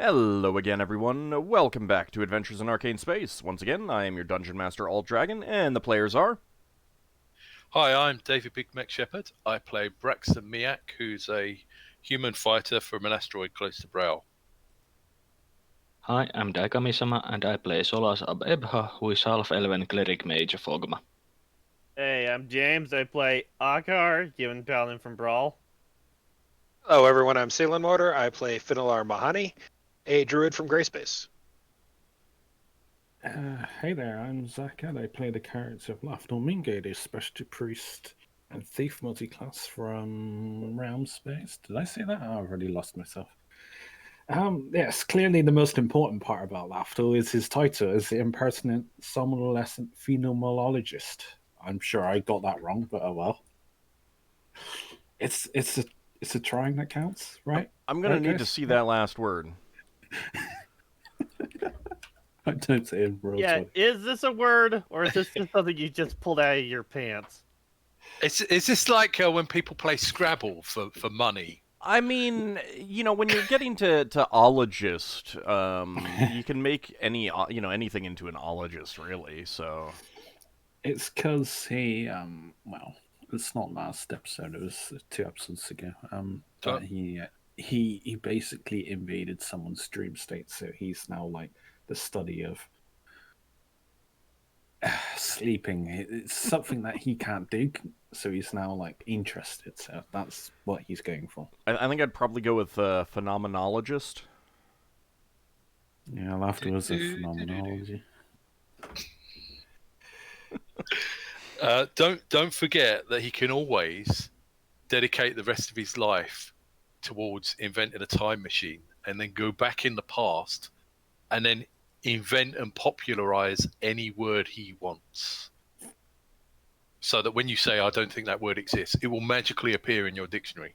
Hello again, everyone. Welcome back to Adventures in Arcane Space. Once again, I am your Dungeon Master, AuldDragon, and the players are... Hi, I'm David Big Mac Shepherd. I play Braxon Miacc, who's a human fighter from an asteroid close to Brow. Hi, I'm Daikami-sama, and I play Solas ab Ebha, who is Half-Elven Cleric Mage of Ogma. Hey, I'm James. I play Ockar, human paladin from Brawl. Hello everyone, I'm Salem Motor. I play Finnel'ar Mohani, a druid from Grayspace. Hey there, I'm Zach, and I play the character of Lafdul Moonglade, a specialty priest and thief multi-class from Realm Space. Did I say that? Oh, I've already lost myself. Yes, clearly the most important part about Lafdul is his title as the impertinent somnolescent phenomenologist. I'm sure I got that wrong, but oh well. It's a trying that counts, right? I'm going Right, to need guys? to see that last word. I don't say it real Yeah, time. is this a word, or is this just something you just pulled out of your pants? Is this like when people play Scrabble for money? I mean, when you're getting to ologist, you can make anything into an ologist, really, so... It's because he, well, it's not last episode, it was 2 episodes ago. But he basically invaded someone's dream state, so he's now like the study of sleeping. It's something that he can't do, so he's now like interested. So that's what he's going for. I think I'd probably go with phenomenologist. Yeah, laughter was a phenomenology. Don't forget that he can always dedicate the rest of his life towards inventing a time machine and then go back in the past and then invent and popularize any word he wants. So that when you say, I don't think that word exists, it will magically appear in your dictionary.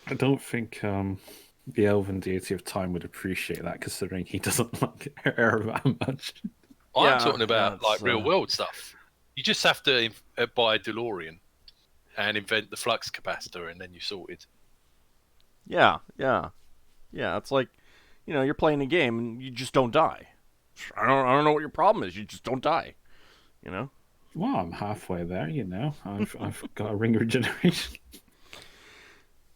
I don't think the elven deity of time would appreciate that, considering he doesn't like air that much. I'm talking about like real world stuff. You just have to buy a DeLorean and invent the flux capacitor, and then you're sorted. Yeah. It's like, you're playing a game and you just don't die. I don't know what your problem is. You just don't die. Well, I'm halfway there. I've got a ring regeneration.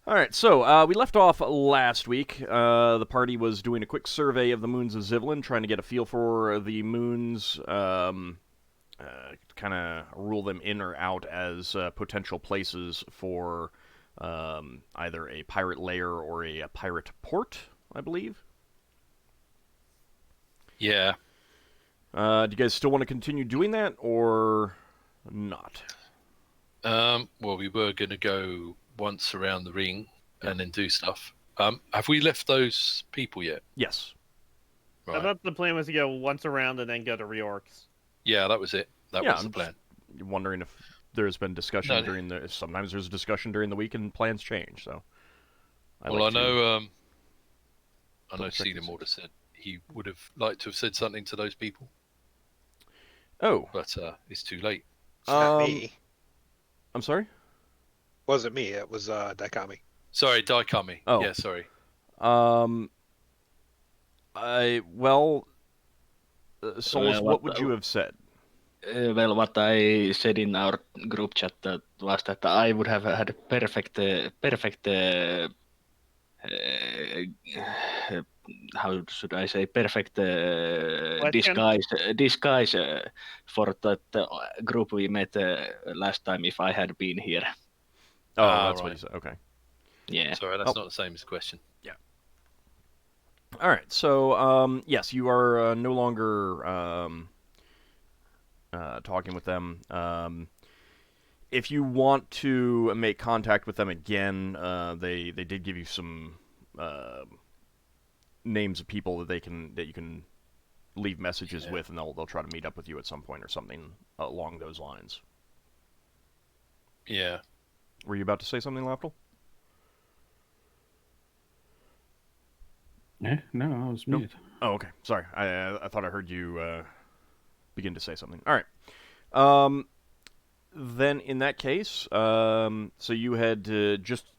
All right, so we left off last week. The party was doing a quick survey of the moons of Zivlin, trying to get a feel for the moons, kind of rule them in or out as potential places for either a pirate lair or a pirate port, I believe. Yeah. Do you guys still want to continue doing that, or not? Well, we were going to go once around the ring and then do stuff. Have we left those people yet? Yes. I thought the plan was to go once around and then go to reorcs. Yeah, that was it. That was the plan. I'm wondering if there's been discussion during the... Sometimes there's discussion during the week and plans change, so... I know Cedar Mortar said he would have liked to have said something to those people. Oh. But it's too late. It's not me. I'm sorry? Wasn't me, it was Daikami. Sorry, Daikami. Oh. Yeah, sorry. Solas, what would you have said? Well, what I said in our group chat was that I would have had a perfect how should I say, perfect disguise for that group we met last time if I had been here. Oh, that's right. What you said. Okay. Yeah. Sorry, that's not the same as the question. Yeah. All right. So, yes, you are no longer talking with them. If you want to make contact with them again, they did give you some names of people that you can leave messages with, and they'll try to meet up with you at some point or something along those lines. Yeah. Were you about to say something, Lafdul? Yeah, no, I was muted. Oh, okay. Sorry, I thought I heard you begin to say something. All right. Then in that case, so you had just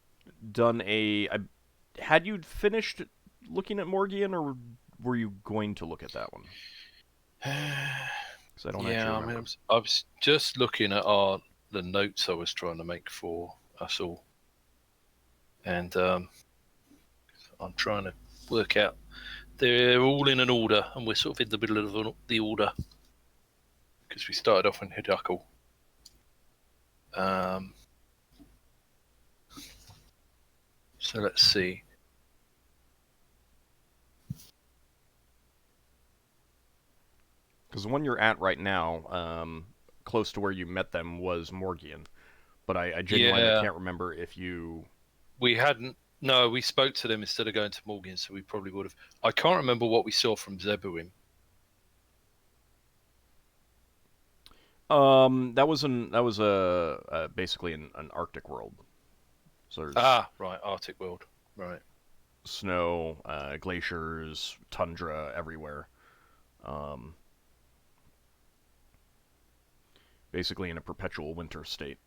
done had you finished looking at Morgian, or were you going to look at that one? Because I don't actually remember. I was just looking at the notes I was trying to make for us all, and I'm trying to work out. They're all in an order, and we're sort of in the middle of the order because we started off in Hidakal. So let's see. Because the one you're at right now, close to where you met them, was Morgian. But I genuinely can't remember if you... We hadn't... No, we spoke to them instead of going to Morgian, so we probably would have... I can't remember what we saw from Zebuim. That was basically an Arctic world. So there's right, Arctic world, right. Snow, glaciers, tundra everywhere. Basically in a perpetual winter state.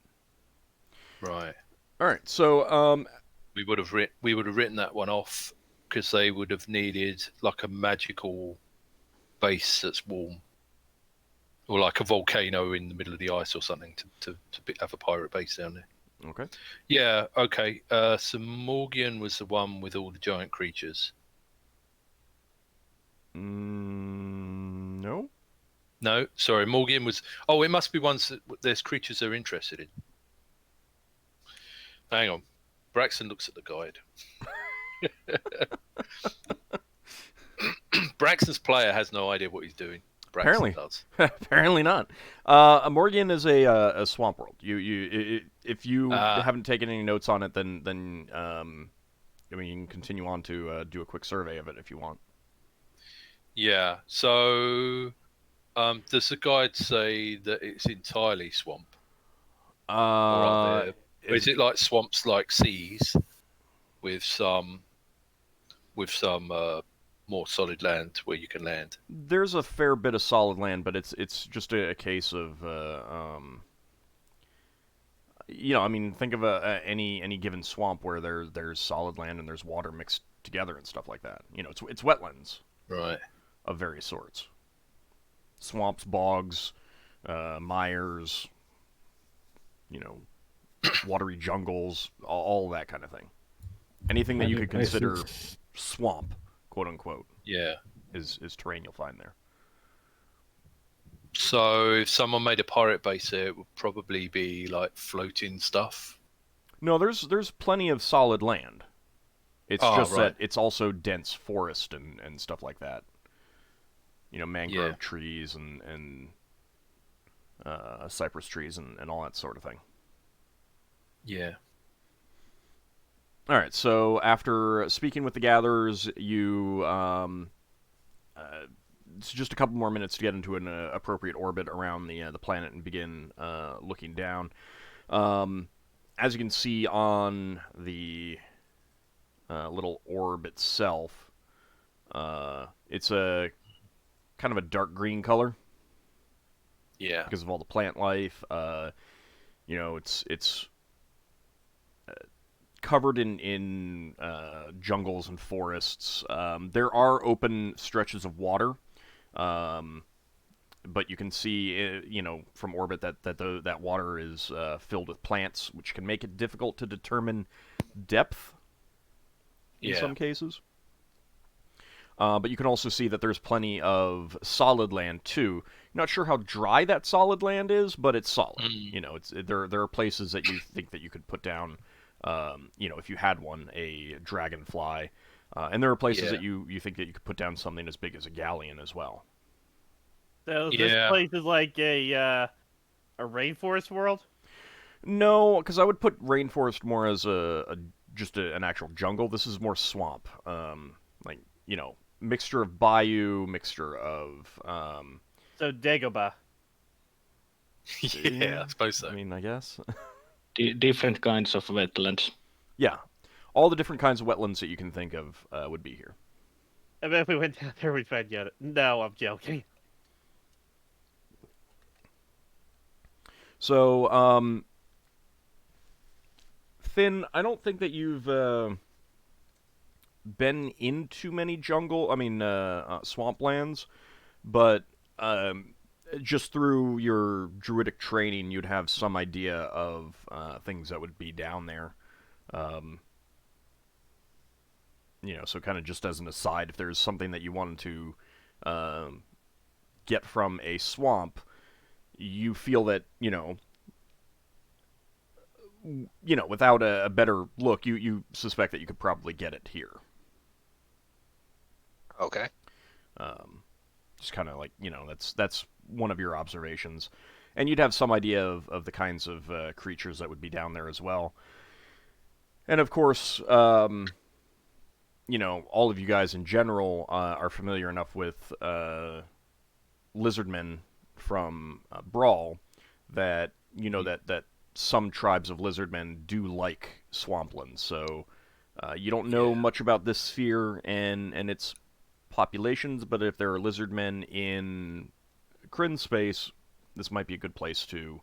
Right. All right. So we would have written that one off because they would have needed like a magical base that's warm. Or like a volcano in the middle of the ice or something to have a pirate base down there. Okay. Yeah, okay. So Morgian was the one with all the giant creatures. No. No, sorry. Morgian was... Oh, it must be ones that there's creatures they're interested in. Hang on. Braxon looks at the guide. Braxon's player has no idea what he's doing. Apparently does. Apparently not. Morgian is a swamp world. If you haven't taken any notes on it, then I mean, you can continue on to do a quick survey of it if you want. Yeah. So, does the guide say that it's entirely swamp? Or is it like swamps like seas with some more solid land where you can land? There's a fair bit of solid land, but it's just a case of I mean, think of any given swamp where there's solid land and there's water mixed together and stuff like that. It's wetlands, right, of various sorts. Swamps, bogs, mires, watery jungles, all that kind of thing. Anything that you could consider swamp, quote unquote. Yeah. Is terrain you'll find there. So if someone made a pirate base there, it would probably be like floating stuff. No, there's plenty of solid land. It's just right. that it's also dense forest and stuff like that. Mangrove trees and cypress trees and all that sort of thing. Yeah. All right, so after speaking with the gatherers, you it's just a couple more minutes to get into an appropriate orbit around the planet and begin looking down. As you can see on the little orb itself, it's a kind of a dark green color. Yeah. Because of all the plant life. It's covered in jungles and forests. There are open stretches of water, but you can see, from orbit that water is filled with plants, which can make it difficult to determine depth in some cases. But you can also see that there's plenty of solid land too. Not sure how dry that solid land is, but it's solid. There are places that you think that you could put down. If you had one, a dragonfly, and there are places that you think that you could put down something as big as a galleon as well. So this place is like a rainforest world? No, because I would put rainforest more as just an actual jungle. This is more swamp, mixture of bayou, mixture of So Dagobah. Yeah, I suppose so. I mean, I guess. Different kinds of wetlands. Yeah. All the different kinds of wetlands that you can think of would be here. I bet if we went down there, we'd find it. No, I'm joking. So, Finn, I don't think that you've been into many swamplands, but just through your druidic training, you'd have some idea of things that would be down there. So kind of just as an aside, if there's something that you wanted to get from a swamp, you feel that, without a better look, you suspect that you could probably get it here. Okay. Just kind of like, that's one of your observations. And you'd have some idea of the kinds of creatures that would be down there as well. And of course, all of you guys in general are familiar enough with lizardmen from Brawl that that some tribes of lizardmen do like swamplands. So you don't know much about this sphere and its populations, but if there are lizardmen in Kryn space, this might be a good place to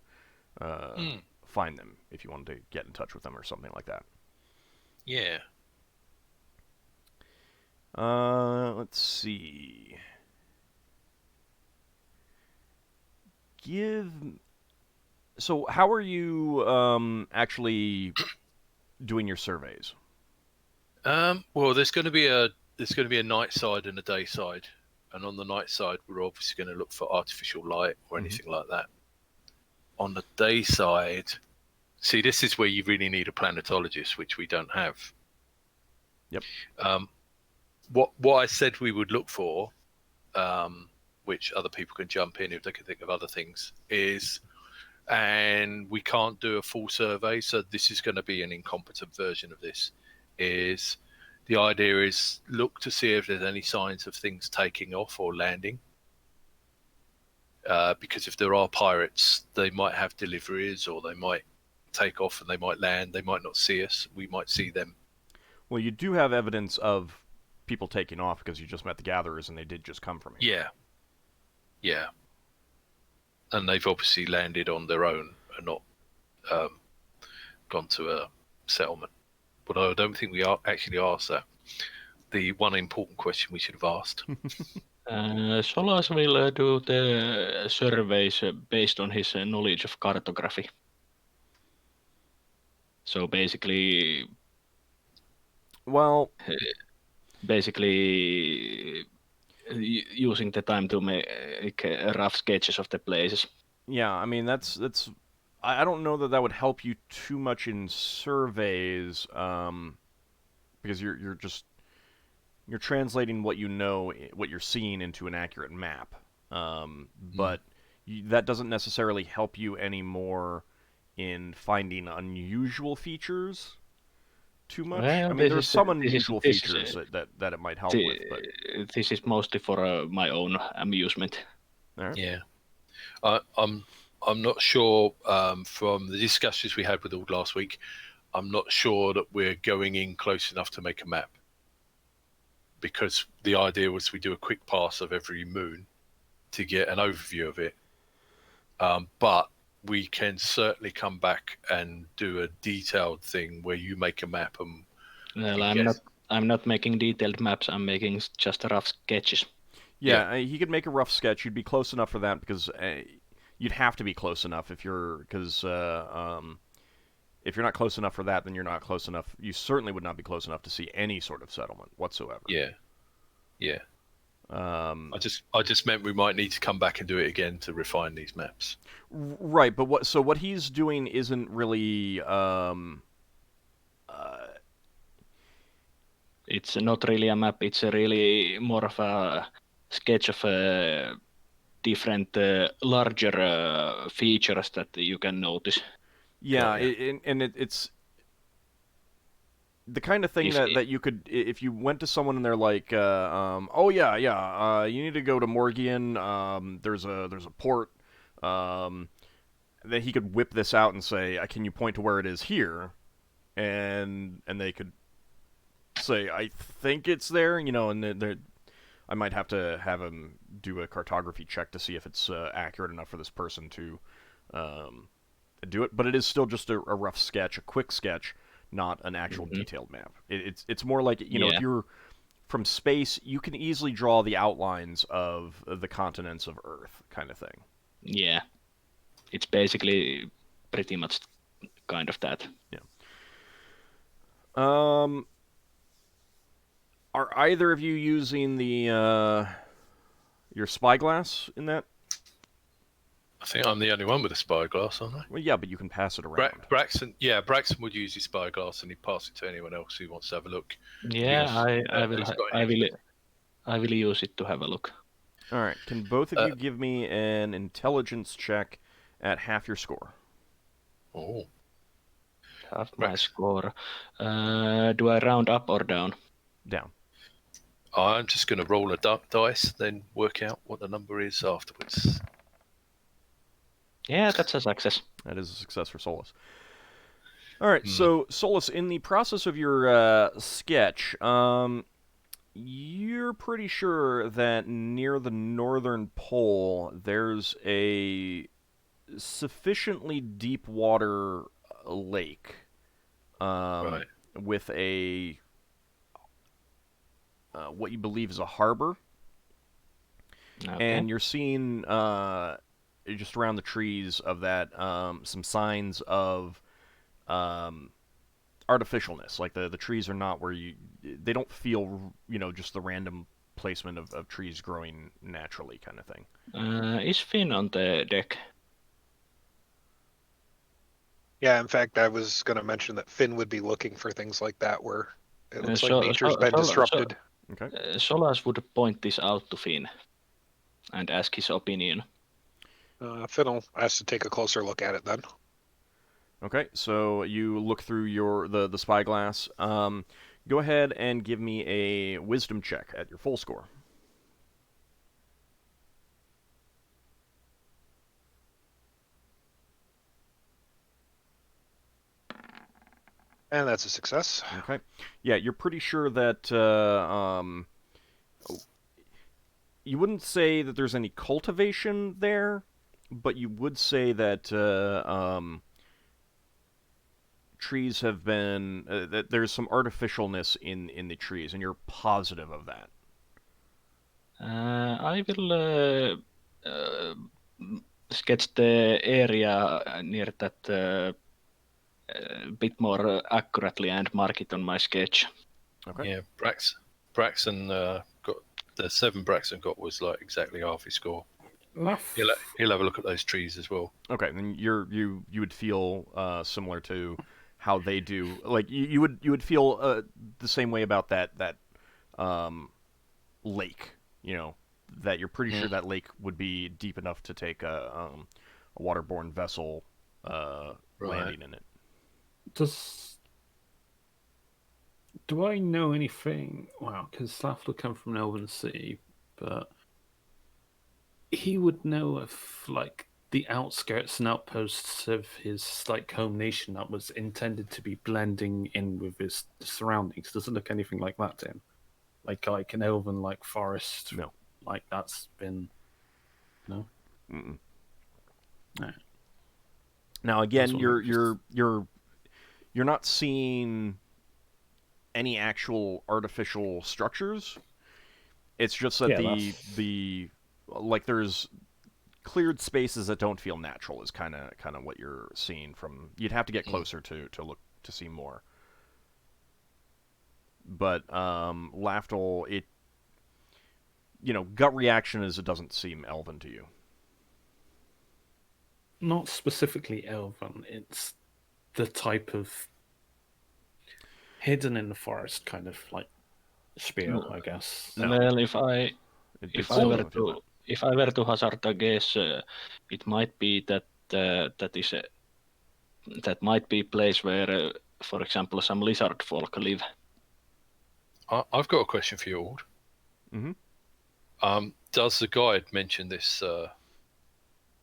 find them if you wanted to get in touch with them or something like that. Yeah. Let's see. So how are you actually doing your surveys? Well, there's going to be a night side and a day side, and on the night side, we're obviously going to look for artificial light or anything like that. On the day side, see, this is where you really need a planetologist, which we don't have. Yep. What I said we would look for, which other people can jump in if they can think of other things, and we can't do a full survey, so this is going to be an incompetent version of this, is the idea is look to see if there's any signs of things taking off or landing. Because if there are pirates, they might have deliveries, or they might take off and they might land. They might not see us. We might see them. Well, you do have evidence of people taking off because you just met the gatherers and they did just come from here. Yeah. And they've obviously landed on their own and not gone to a settlement. But I don't think we actually asked that. The one important question we should have asked. Solas will do the surveys based on his knowledge of cartography. So basically, using the time to make rough sketches of the places. Yeah, I mean that's. I don't know that would help you too much in surveys, because you're translating what you know, what you're seeing into an accurate map. But that doesn't necessarily help you anymore in finding unusual features too much. Well, I mean, there's some unusual features that it might help with. But this is mostly for my own amusement. All right. Yeah, I'm not sure from the discussions we had with Ald last week. I'm not sure that we're going in close enough to make a map, because the idea was we do a quick pass of every moon to get an overview of it. But we can certainly come back and do a detailed thing where you make a map. And well, I'm not making detailed maps. I'm making just rough sketches. Yeah, he could make a rough sketch. You'd be close enough for that because you'd have to be close enough if you're not close enough for that, then you're not close enough. You certainly would not be close enough to see any sort of settlement whatsoever. Yeah. I just meant we might need to come back and do it again to refine these maps. Right, but what he's doing isn't really. It's not really a map. It's really more of a sketch of different larger features that you can notice. Yeah, it's the kind of thing that you could, if you went to someone and they're like, you need to go to Morgian. There's a port. Then he could whip this out and say, "Can you point to where it is here?" And they could say, "I think it's there," and I might have to have him do a cartography check to see if it's accurate enough for this person to do it. But it is still just a rough sketch, a quick sketch. not an actual detailed map. It's more like, you know, if you're from space, you can easily draw the outlines of the continents of Earth, kind of thing. Yeah, it's basically pretty much kind of that. Yeah. Are either of you using the your spyglass in that? I think I'm the only one with a spyglass, aren't I? Well, yeah, but you can pass it around. Braxon would use his spyglass and he'd pass it to anyone else who wants to have a look. Yeah, I will use it to have a look. All right. Can both of you give me an intelligence check at half your score? Oh. Half my score. Do I round up or down? Down. I'm just going to roll a dice, then work out what the number is afterwards. Yeah, that's a success. That is a success for Solas. All right, so Solas, in the process of your sketch, you're pretty sure that near the northern pole there's a sufficiently deep water lake with a what you believe is a harbor. Okay. And you're seeing just around the trees of that some signs of artificialness. Like the trees are not where they don't feel, you know, just the random placement of trees growing naturally kind of thing. Is Finn on the deck? Yeah, in fact, I was going to mention that Finn would be looking for things like that where it looks like nature's been disrupted. Okay. Solas would point this out to Finn and ask his opinion. Finn has to take a closer look at it then. Okay, so you look through the spyglass. Go ahead and give me a wisdom check at your full score. And that's a success. Okay. Yeah, you're pretty sure that you wouldn't say that there's any cultivation there, but you would say that trees have been that there's some artificialness in the trees, and you're positive of that. I will sketch the area near that a bit more accurately and mark it on my sketch. Okay. Yeah, Braxon got the 7 Braxon got was like exactly half his score. He'll have a look at those trees as well. Okay, then you would feel similar to how they do. Like you would feel the same way about that lake. You know, that you're pretty sure that lake would be deep enough to take a waterborne vessel landing in it. Do I know anything? Wow, because Lafdul come from an Elven city, but he would know if like the outskirts and outposts of his like home nation that was intended to be blending in with his surroundings. Does it look anything like that to him? Like an Elven like forest? No. Like that's been no. Mm-mm. No. Now again, you're not seeing any actual artificial structures. It's just that the like there's cleared spaces that don't feel natural is kind of what you're seeing from. You'd have to get closer to look to see more. But Lafdul, it, you know, gut reaction is it doesn't seem elven to you. Not specifically elven. It's the type of hidden in the forest kind of like spiel, I guess. No. Well, if I were to hazard a guess, it might be that that might be a place where, for example, some lizard folk live. I've got a question for you, Ord. Mm-hmm. Does the guide mention this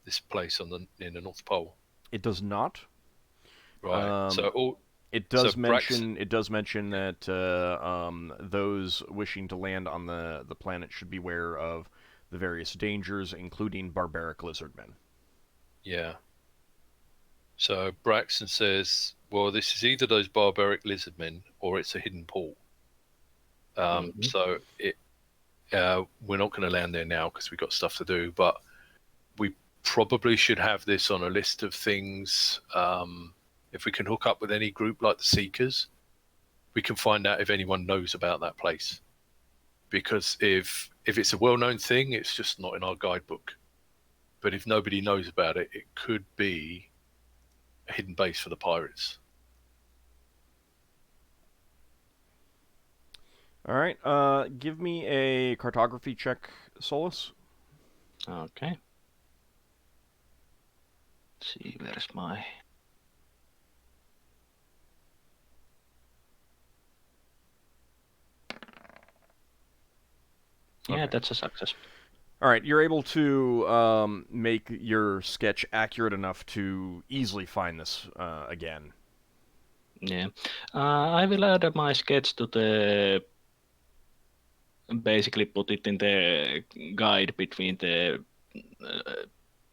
this place in the North Pole? It does not. Right. It does mention that those wishing to land on the planet should beware of the various dangers, including barbaric lizard men. Yeah. So Braxon says Well, this is either those barbaric lizardmen or it's a hidden pool. So we're not going to land there now because we've got stuff to do, but we probably should have this on a list of things. If we can hook up with any group like the Seekers, we can find out if anyone knows about that place. Because if it's a well-known thing, it's just not in our guidebook. But if nobody knows about it, it could be a hidden base for the pirates. All right. Give me a cartography check, Solas. Okay. Let's see, where's my... Yeah, that's a success. All right, you're able to make your sketch accurate enough to easily find this again. Yeah. I will add my sketch to the... Basically put it in the guide between the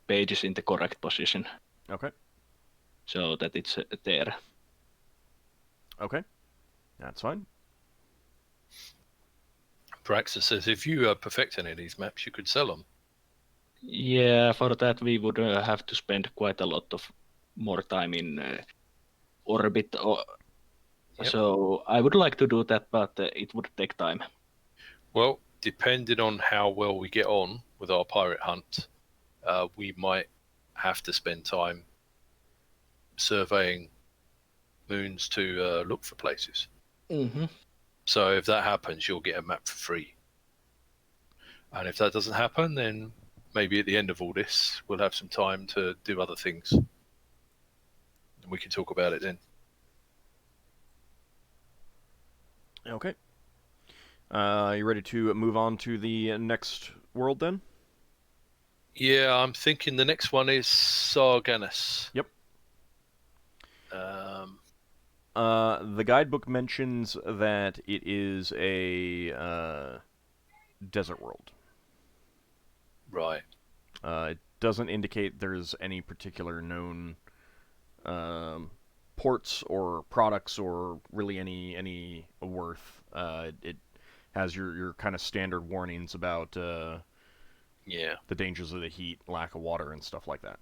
pages in the correct position. Okay. So that it's there. Okay. That's fine. Braxon says if you perfect any of these maps, you could sell them. Yeah, for that we would have to spend quite a lot of more time in orbit. Yep. So I would like to do that, but it would take time. Well, depending on how well we get on with our pirate hunt, we might have to spend time surveying moons to look for places. Mm-hmm. So if that happens, you'll get a map for free. And if that doesn't happen, then maybe at the end of all this, we'll have some time to do other things. And we can talk about it then. Okay. You ready to move on to the next world then? Yeah, I'm thinking the next one is Sargeras. Yep. The guidebook mentions that it is a desert world. Right. It doesn't indicate there's any particular known ports or products or really any worth. It has your kind of standard warnings about the dangers of the heat, lack of water, and stuff like that.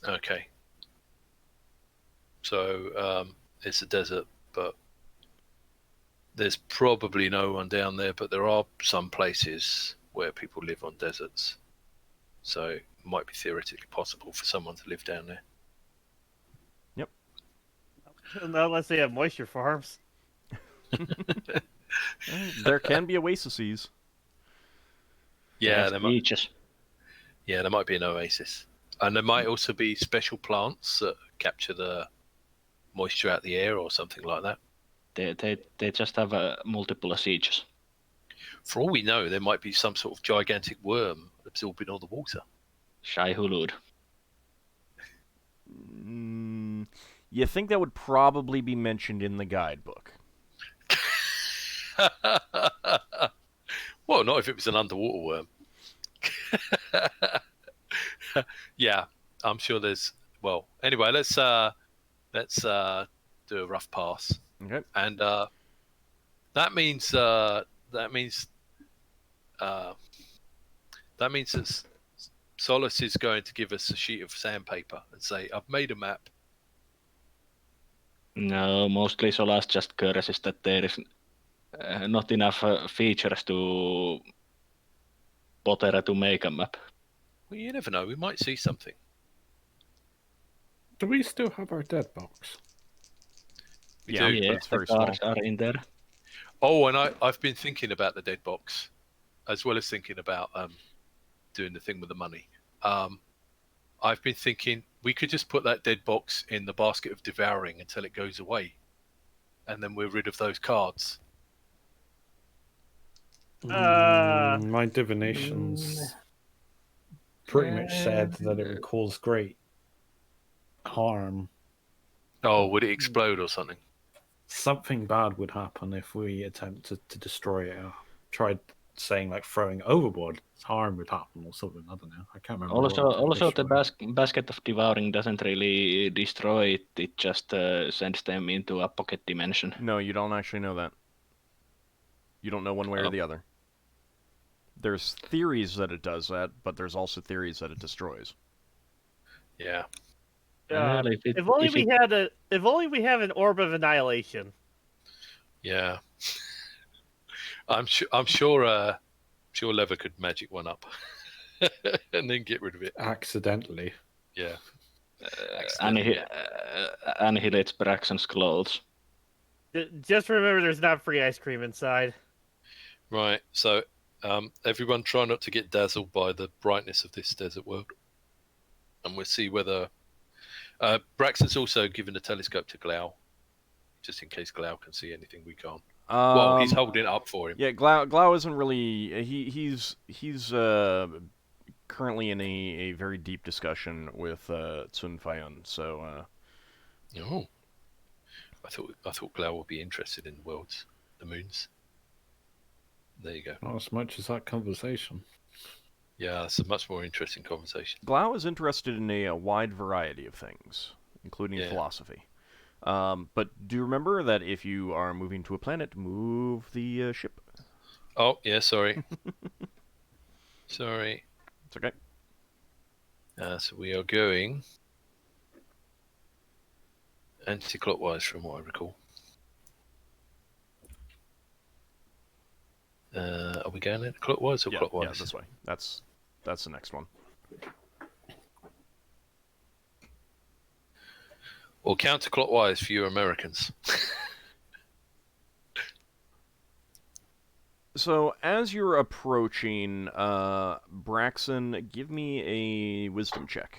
Okay. So it's a desert, but there's probably no one down there, but there are some places where people live on deserts. So it might be theoretically possible for someone to live down there. Yep. Not unless they have moisture farms. There can be oases. Yeah, there might be an oasis. And there might also be special plants that capture the moisture out the air or something like that. They just have multiple sieges. For all we know, there might be some sort of gigantic worm absorbing all the water. Shai Hulud. You think that would probably be mentioned in the guidebook? Well, not if it was an underwater worm. Yeah, I'm sure there's. Well, anyway, let's do a rough pass. Okay. And that means that Solas is going to give us a sheet of sandpaper and say, "I've made a map." No, mostly Solas just curses that there is not enough features to bother to make a map. Well, you never know. We might see something. Do we still have our dead box? We Yeah, do. but it's very small. Cards are in there. Oh, and I've been thinking about the dead box, as well as thinking about doing the thing with the money. I've been thinking we could just put that dead box in the basket of devouring until it goes away, and then we're rid of those cards. My divinations pretty much said that it would cause great harm. Oh, would it explode or something? Something bad would happen if we attempted to destroy it. I tried saying like throwing overboard harm would happen or something. I don't know. I can't remember. Also the basket of devouring doesn't really destroy it. It just sends them into a pocket dimension. No, you don't actually know that. You don't know one way or the other. There's theories that it does that, but there's also theories that it destroys. Yeah. If only we had an orb of annihilation. Yeah. I'm sure Lever could magic one up and then get rid of it accidentally. Yeah. Annihilates Braxon's clothes. Just remember, there's not free ice cream inside. Right. So, everyone, try not to get dazzled by the brightness of this desert world, and we'll see whether Braxon's also given a telescope to Glau, just in case Glau can see anything we can't. Well, he's holding it up for him. Yeah, Glau isn't really. He's currently in a very deep discussion with Sun Fayun. So. Oh. I thought Glau would be interested in the worlds, the moons. There you go. Not as much as that conversation. Yeah, it's a much more interesting conversation. Glau is interested in a wide variety of things, including philosophy. But do remember that if you are moving to a planet, move the ship. Oh, yeah, sorry. Sorry. It's okay. So we are going anti-clockwise from what I recall. Are we going clockwise or clockwise? Yeah, this way. That's the next one. Or counterclockwise for you Americans. So, as you're approaching, Braxon, give me a wisdom check.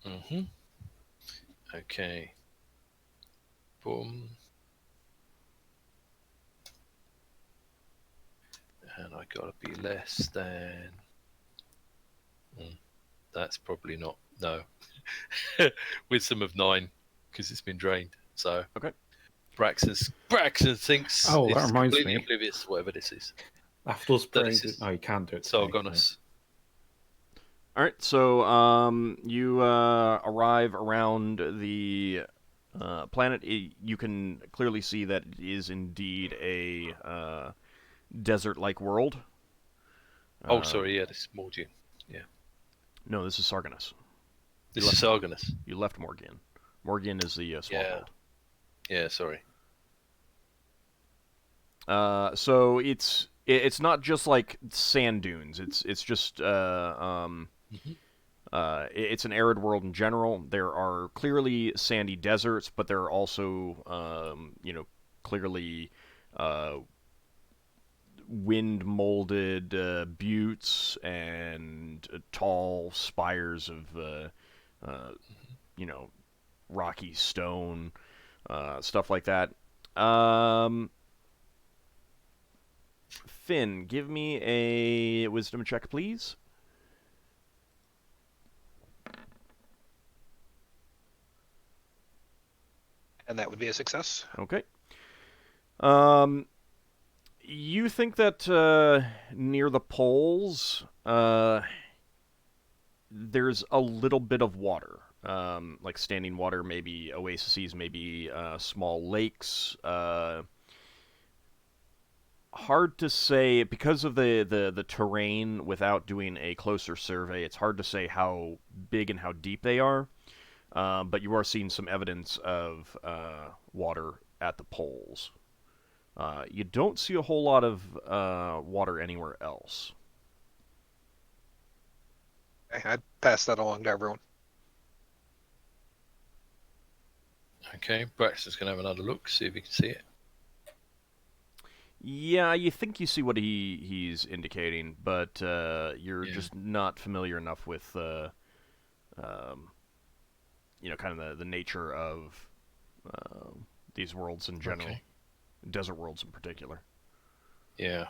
Mm-hmm. Okay. Boom. And I gotta be less than... that's probably not... No. Wisdom of 9, because it's been drained. So... Okay. Braxon thinks that it's reminds completely me. oblivious to whatever this is. Lafdul's no, you can't do it. Sargonis. All right, so you arrive around the planet. You can clearly see that it is indeed a desert-like world. Oh, sorry, yeah, this is Morgian. Yeah. No, this is Sargonis. This is Sargonis. You left Morgian. Morgian is the swamp world. Yeah, sorry. So it's not just like sand dunes. It's just it's an arid world in general. There are clearly sandy deserts, but there are also clearly wind molded buttes and tall spires of rocky stone. Stuff like that. Finn, give me a wisdom check, please. And that would be a success. Okay. You think that near the poles, there's a little bit of water. Like standing water, maybe oases, maybe small lakes. Hard to say because of the terrain. Without doing a closer survey, it's hard to say how big and how deep they are. But you are seeing some evidence of water at the poles. You don't see a whole lot of water anywhere else. I'd pass that along to everyone. Okay, Braxton's going to have another look, see if he can see it. Yeah, you think you see what he's indicating, but you're just not familiar enough with kind of the nature of these worlds in general, desert worlds in particular. Yeah.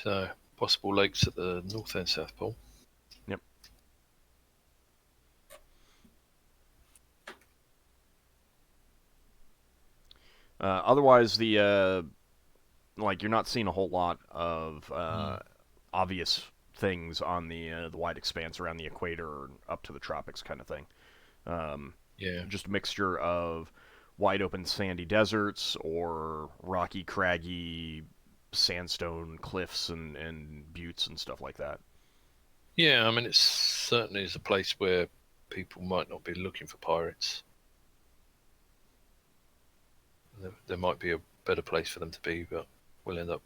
So, possible lakes at the North and South Pole. Yep. Otherwise, the like you're not seeing a whole lot of obvious things on the wide expanse around the equator or up to the tropics kind of thing. Just a mixture of wide open sandy deserts or rocky, craggy sandstone cliffs and buttes and stuff like that. Yeah, I mean, it certainly is a place where people might not be looking for pirates. There might be a better place for them to be, but we'll end up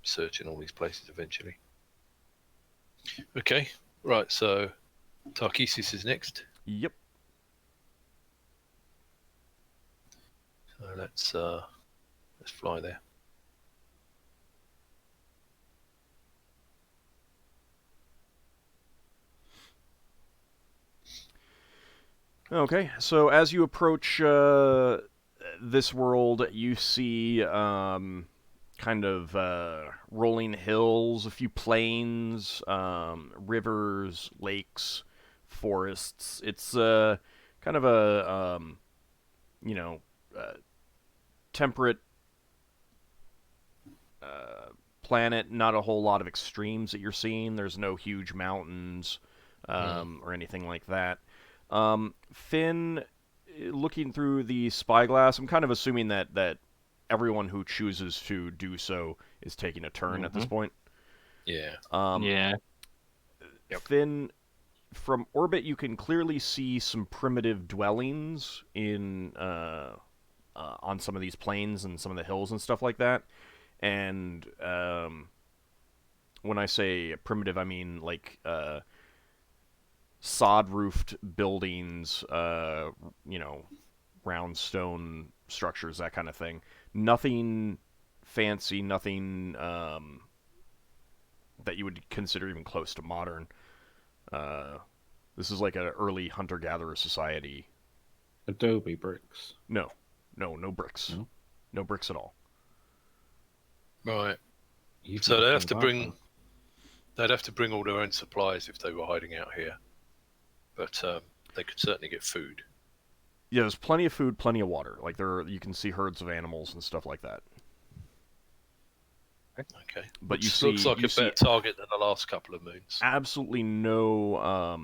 searching all these places eventually. Okay, right, so Tarkisis is next. Yep. So let's fly there. Okay, so as you approach this world, you see kind of rolling hills, a few plains, rivers, lakes, forests. It's kind of a temperate planet. Not a whole lot of extremes that you're seeing. There's no huge mountains or anything like that. Finn, looking through the spyglass, I'm kind of assuming that everyone who chooses to do so is taking a turn at this point. Yeah. Finn, from orbit, you can clearly see some primitive dwellings in on some of these plains and some of the hills and stuff like that. And when I say primitive, I mean like sod-roofed buildings, round stone structures, that kind of thing. Nothing fancy, nothing that you would consider even close to modern. This is like an early hunter-gatherer society. Adobe bricks. No bricks. No bricks at all. Right. So they'd have to bring all their own supplies if they were hiding out here. But they could certainly get food. Yeah, there's plenty of food, plenty of water. Like you can see herds of animals and stuff like that. Okay. But looks like a better target than the last couple of moons. Absolutely no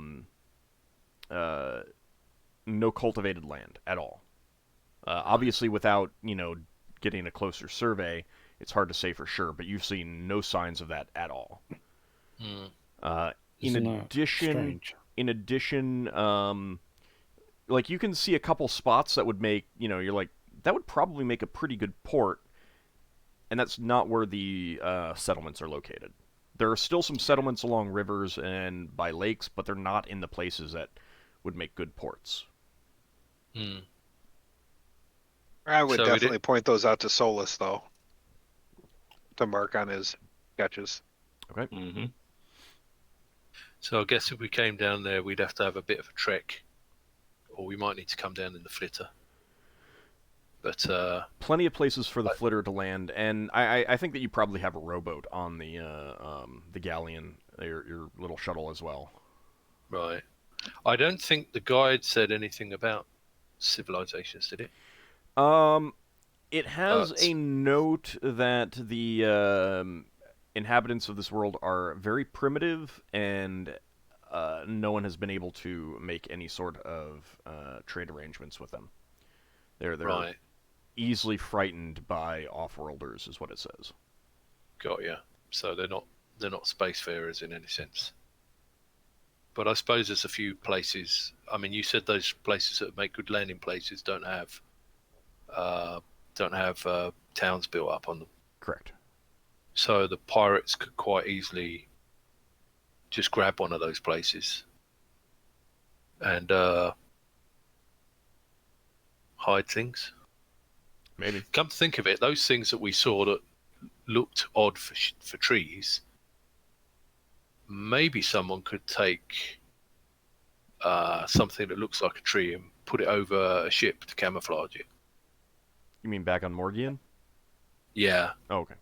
cultivated land at all. Obviously, without getting a closer survey, it's hard to say for sure. But you've seen no signs of that at all. In addition, like you can see a couple spots that would make you're like that would probably make a pretty good port. And that's not where the settlements are located. There are still some settlements along rivers and by lakes, but they're not in the places that would make good ports. I would definitely point those out to Solas, though, to mark on his sketches. Okay. So I guess if we came down there, we'd have to have a bit of a trek, or we might need to come down in the flitter. But plenty of places for the flitter to land, and I think that you probably have a rowboat on the galleon, your little shuttle as well. Right. I don't think the guide said anything about civilizations, did it? It has a note that the inhabitants of this world are very primitive, and no one has been able to make any sort of trade arrangements with them. They're right. Easily frightened by off-worlders, is what it says. Got ya. So they're not spacefarers in any sense. But I suppose there's a few places. I mean, you said those places that make good landing places don't have towns built up on them. Correct. So the pirates could quite easily just grab one of those places and hide things. Maybe. Come to think of it, those things that we saw that looked odd for trees, maybe someone could take something that looks like a tree and put it over a ship to camouflage it. You mean back on Morgian? Yeah. Oh, okay.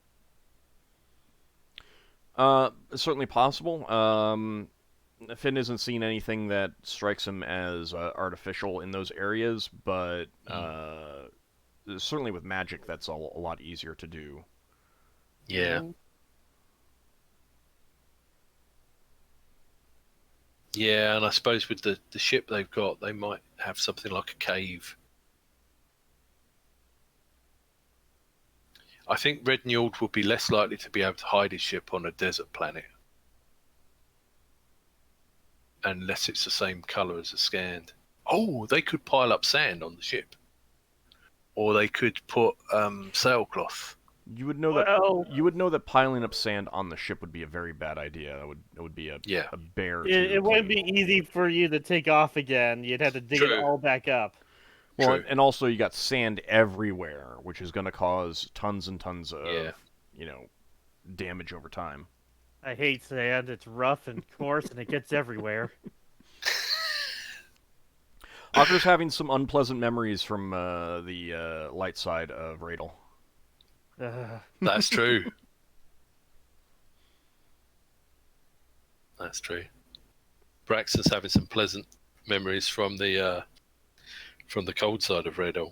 Certainly possible. Finn isn't seeing anything that strikes him as artificial in those areas, but certainly with magic, that's a lot easier to do. Yeah. Yeah, and I suppose with the ship they've got, they might have something like a cave. I think Red Njord would be less likely to be able to hide his ship on a desert planet. Unless it's the same colour as the scanned. Oh, they could pile up sand on the ship. Or they could put sailcloth. You would know that piling up sand on the ship would be a very bad idea. It would be a bear. It wouldn't be easy for you to take off again. You'd have to dig it all back up. Well, and also you got sand everywhere, which is going to cause tons and tons of damage over time. I hate sand. It's rough and coarse, and it gets everywhere. Ockar's having some unpleasant memories from the light side of Radel. That's true. That's true. Braxon's having some pleasant memories from the cold side of Radel.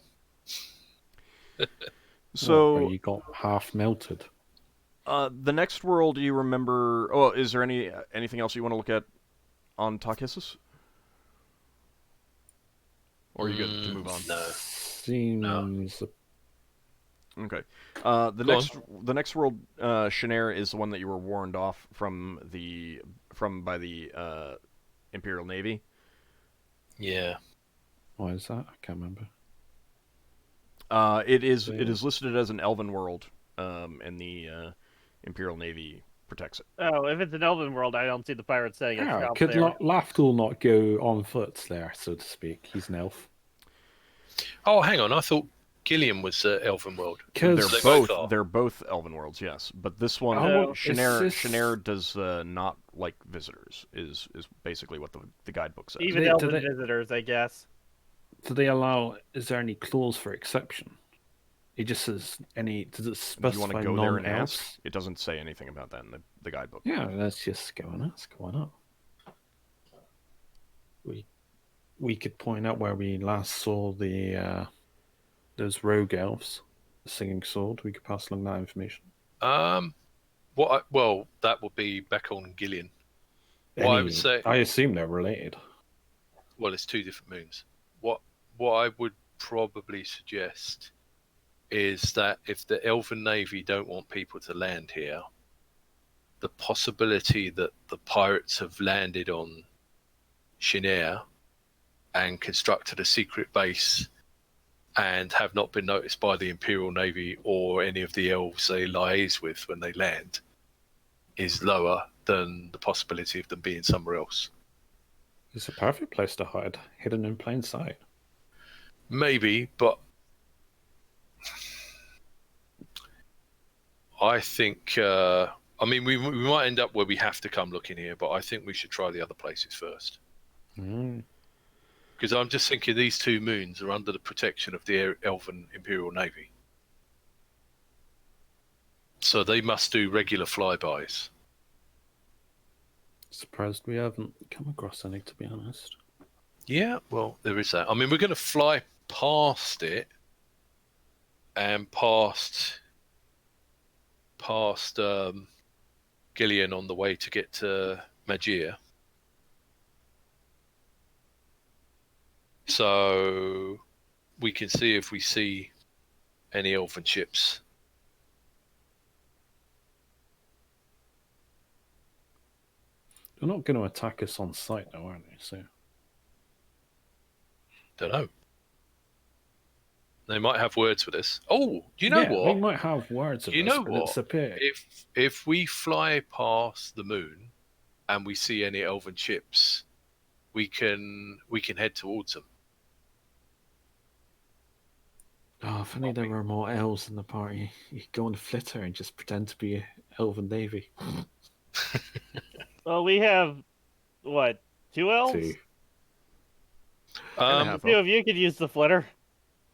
So you got half melted. The next world, do you remember? Oh, is there anything else you want to look at on Takhissus? Or are you good to move on? No. Seems. Okay. The next world, Shanair, is the one that you were warned off from by the Imperial Navy. Yeah. Why is that? I can't remember. It is listed as an Elven world, and the Imperial Navy protects it. Oh, if it's an Elven world, I don't see the pirates saying it. Could Lafdul not go on foot there, so to speak? He's an elf. Oh, hang on. I thought Gilliam was Elven world. They're both Elven worlds, yes. But this one, Shanair does not like visitors. Is basically what the guidebook says. Even Elven visitors, I guess. Do they allow? Is there any clause for exception? It just says any. Does it specify? You want to go there and ask? It doesn't say anything about that in the guidebook. Yeah, let's just go and ask. Why not? We could point out where we last saw those rogue elves, the singing sword. We could pass along that information. Well, that would be Beckon and Gillian. I would say. I assume they're related. Well, it's two different moons. What I would probably suggest is that if the Elven Navy don't want people to land here, the possibility that the pirates have landed on Shanair and constructed a secret base and have not been noticed by the Imperial Navy or any of the elves they liaise with when they land is lower than the possibility of them being somewhere else. It's a perfect place to hide, hidden in plain sight. Maybe, but I think, we might end up where we have to come looking here, but I think we should try the other places first. Because I'm just thinking these two moons are under the protection of the Elven Imperial Navy. So they must do regular flybys. Surprised we haven't come across any, to be honest. Yeah, well, there is that. We're going to fly past it and past Gillian on the way to get to Magia. So we can see if we see any elven ships. They're not going to attack us on sight, though, aren't they? So. Don't know. They might have words with us. Oh, you know what? They might have words with us. You know what? If we fly past the moon and we see any elven ships, we can head towards them. Oh, if only there were more elves in the party. You could go on a flitter and just pretend to be an elven navy. Well, we have, what, 2 elves? 2. The 2 of you could use the flitter.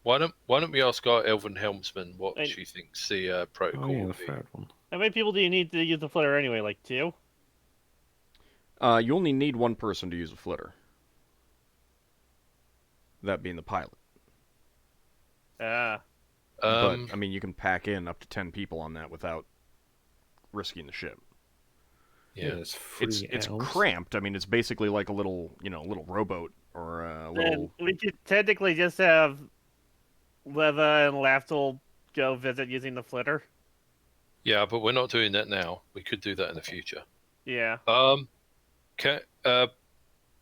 Why don't we ask our elven helmsman what she thinks the protocol the would be? third one. How many people do you need to use the flitter anyway? Like 2? You only need one person to use a flitter. That being the pilot. But I mean, you can pack in up to 10 people on that without risking the ship. Yeah, it's it's cramped. I mean, it's basically like a little rowboat or a little. Then we could technically just have Leva and Lafdul go visit using the flitter. Yeah, but we're not doing that now. We could do that in the future. Yeah.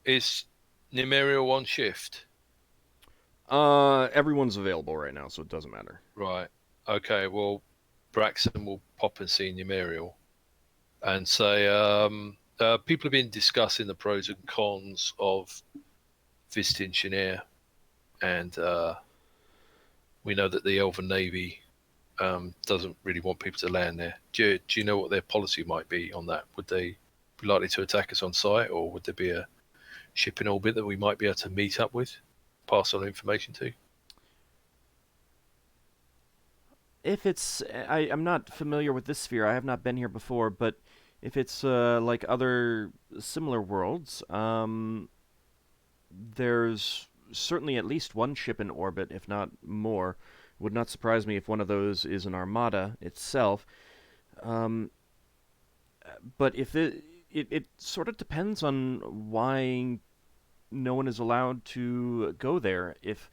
Is Nymeria on shift? Everyone's available right now, so it doesn't matter. Right. Okay. Well, Braxon will pop and see Nymeria and say, people have been discussing the pros and cons of visiting Shanair, and we know that the Elven Navy doesn't really want people to land there. Do you know what their policy might be on that? Would they be likely to attack us on site, or would there be a ship in orbit that we might be able to meet up with, pass on information to? If it's, I'm not familiar with this sphere. I have not been here before, but if it's like other similar worlds, there's certainly at least one ship in orbit, if not more. Would not surprise me if one of those is an armada itself. But if it sort of depends on why no one is allowed to go there. If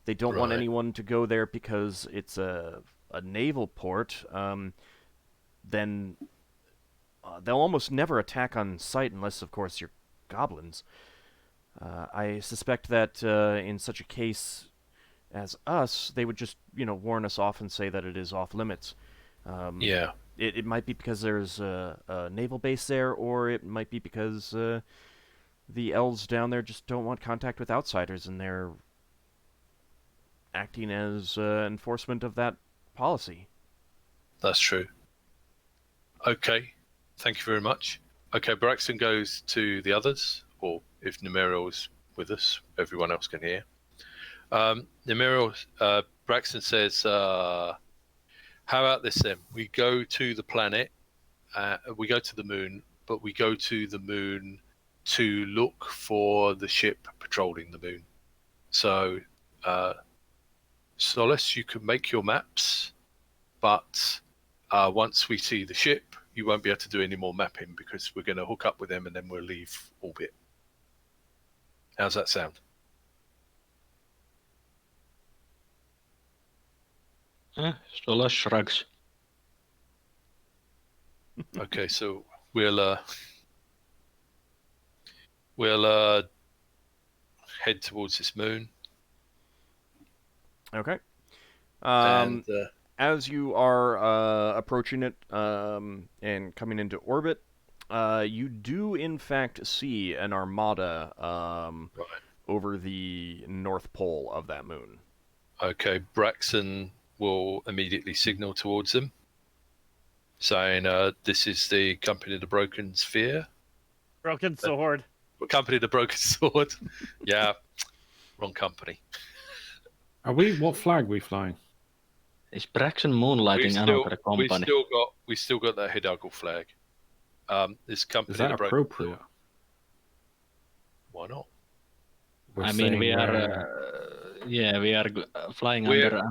they don't want anyone to go there because it's a naval port, then they'll almost never attack on sight unless, of course, you're goblins. I suspect that in such a case as us, they would just, warn us off and say that it is off limits. Yeah. It might be because there's a naval base there, or it might be because the elves down there just don't want contact with outsiders, and they're acting as enforcement of that policy. That's true. Okay, thank you very much. Okay, Braxton goes to the others, or if Nymeria is with us, everyone else can hear. Nymeria, Braxton says, how about this then? We go to the planet, we go to the moon, but we go to the moon to look for the ship patrolling the moon. So, Solas, you can make your maps, but once we see the ship, you won't be able to do any more mapping because we're going to hook up with them and then we'll leave orbit. How's that sound? Solas shrugs. Okay, so we'll head towards this moon. Okay. And as you are approaching it and coming into orbit, you do in fact see an armada over the north pole of that moon. Okay, Braxon will immediately signal towards them, saying, this is the Company of the Broken Sphere. Broken Sword. Company of the Broken Sword. Yeah, wrong company. What flag are we flying? Is Braxon moonlighting another company? We still got that Hidalgo flag. This Company Is that of the Broken appropriate? Sword. Why not? I mean, we are flying under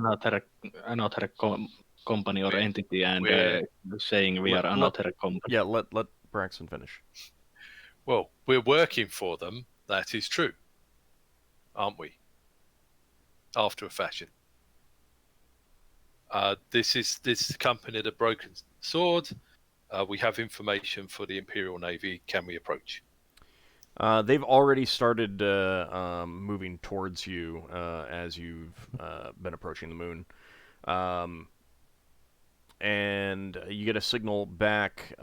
another company or entity, and saying we are another company. Yeah, let Braxon finish. Well, we're working for them. That is true, aren't we? After a fashion. This is Company of the Broken Sword. We have information for the Imperial Navy. Can we approach? They've already started moving towards you as you've been approaching the moon. And you get a signal back.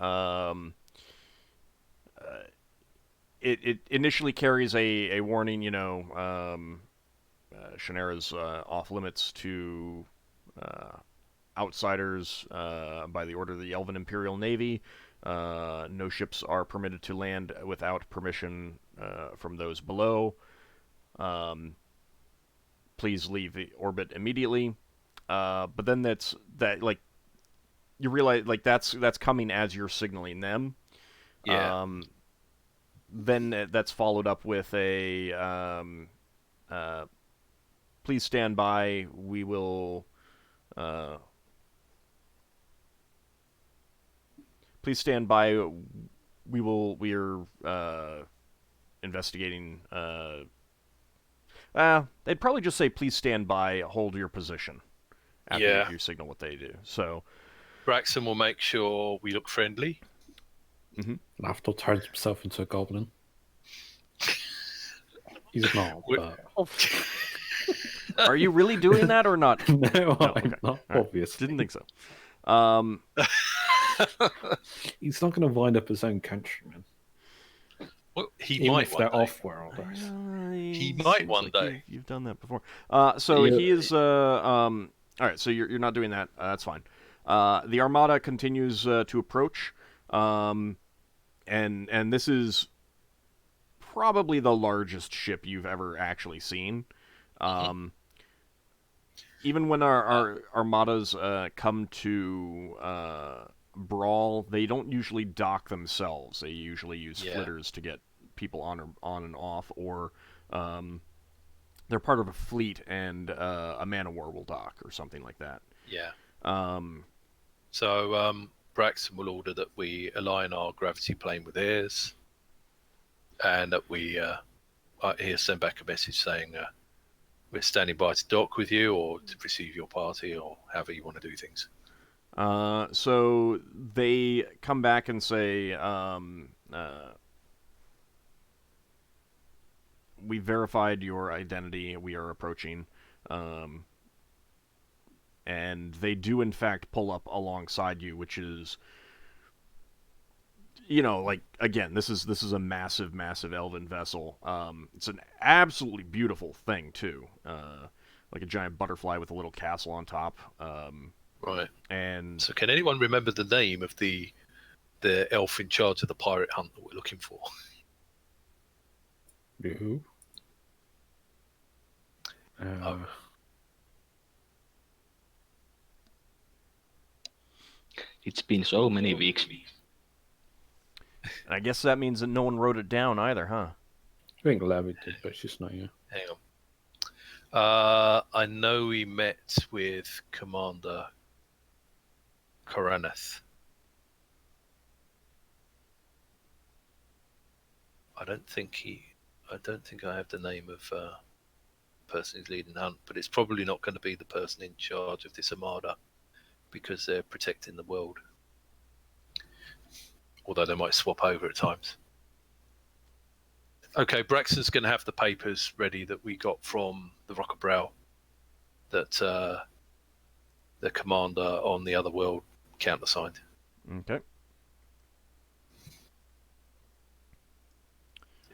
It initially carries a warning, Shanaira's off limits to outsiders by the order of the Elven Imperial Navy. No ships are permitted to land without permission from those below. Please leave the orbit immediately. But then you realize that's coming as you're signaling them. Yeah. Then that's followed up with a please stand by. We will Please stand by. We are investigating. They'd probably just say, "Please stand by. Hold your position." After you signal what they do. So, Braxon will make sure we look friendly. Lafdul turns himself into a goblin. He's not. But... Are you really doing that or not? No, I'm okay. not. Right. Obviously, Didn't think so. He's not going to wind up his own countrymen. Well, he Even might if they're one day. off-worlders. He might one day. You've done that before. So he is. All right. So you're not doing that. That's fine. The Armada continues to approach, and this is probably the largest ship you've ever actually seen. Even when our armadas come to brawl, they don't usually dock themselves. They usually use flitters to get people on and off, or they're part of a fleet and a man-of-war will dock or something like that. Yeah. So Braxon will order that we align our gravity plane with theirs, and that we he'll send back a message saying we're standing by to dock with you or to receive your party or however you want to do things. So they come back and say, we verified your identity. We are approaching. And they do, in fact, pull up alongside you, which is, like, again, this is a massive, massive elven vessel. It's an absolutely beautiful thing, too. Like a giant butterfly with a little castle on top. Right. And so can anyone remember the name of the elf in charge of the pirate hunt that we're looking for? Who? It's been so many weeks. I guess that means that no one wrote it down either, huh? I think Larry did, but she's not here. Hang on. I know we met with Commander Koraneth. I don't think I have the name of the person who's leading the hunt, but it's probably not going to be the person in charge of this armada because they're protecting the world. Although they might swap over at times. Okay, Braxton's going to have the papers ready that we got from the Rock of Brow that the commander on the other world countersigned. Okay.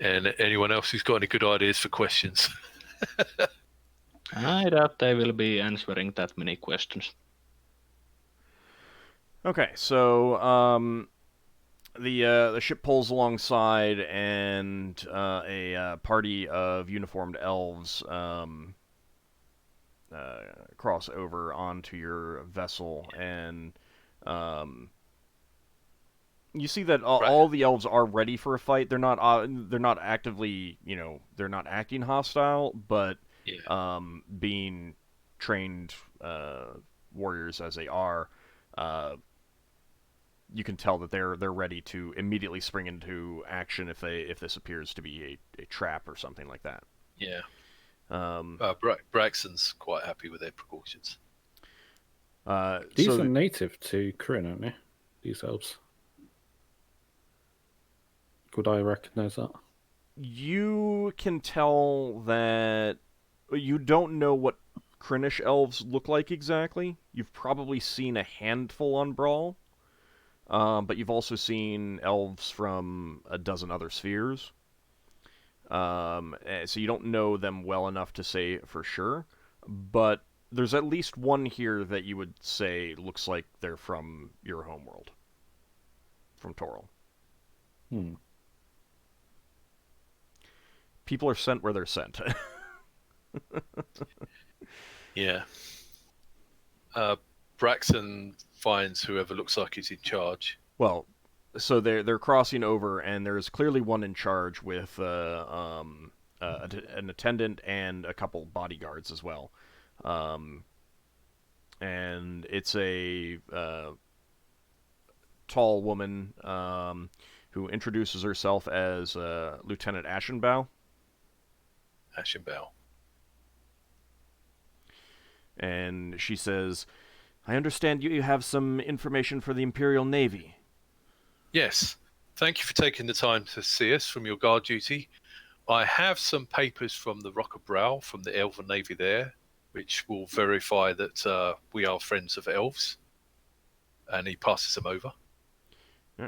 And anyone else who's got any good ideas for questions? I doubt they will be answering that many questions. Okay, so the ship pulls alongside, and a party of uniformed elves cross over onto your vessel, and you see that all the elves are ready for a fight. They're not actively, they're not acting hostile, but being trained warriors as they are, you can tell that they're ready to immediately spring into action if this appears to be a trap or something like that. Yeah. Braxton's quite happy with their precautions. These are native to Kryn, aren't they? These elves. Could I recognize that? You can tell that you don't know what Krynish elves look like exactly. You've probably seen a handful on Brawl. But you've also seen elves from a dozen other spheres. So you don't know them well enough to say for sure. But there's at least one here that you would say looks like they're from your homeworld. From Toril. People are sent where they're sent. Yeah. Braxton finds whoever looks like he's in charge. Well, so they're crossing over, and there's clearly one in charge with an attendant and a couple bodyguards as well. and it's a tall woman who introduces herself as Lieutenant Ashenbow. Ashenbow. And she says, I understand you have some information for the Imperial Navy. Yes. Thank you for taking the time to see us from your guard duty. I have some papers from the Rock of Brow, from the Elven Navy there, which will verify that we are friends of elves. And he passes them over.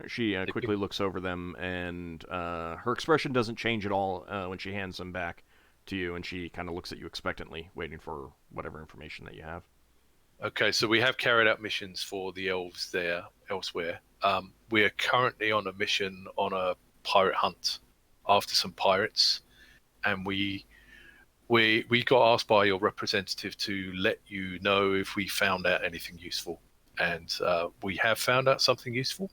She quickly looks over them, and her expression doesn't change at all when she hands them back to you, and she kind of looks at you expectantly, waiting for whatever information that you have. Okay, so we have carried out missions for the elves there, elsewhere. We are currently on a mission on a pirate hunt after some pirates, and we got asked by your representative to let you know if we found out anything useful, and we have found out something useful.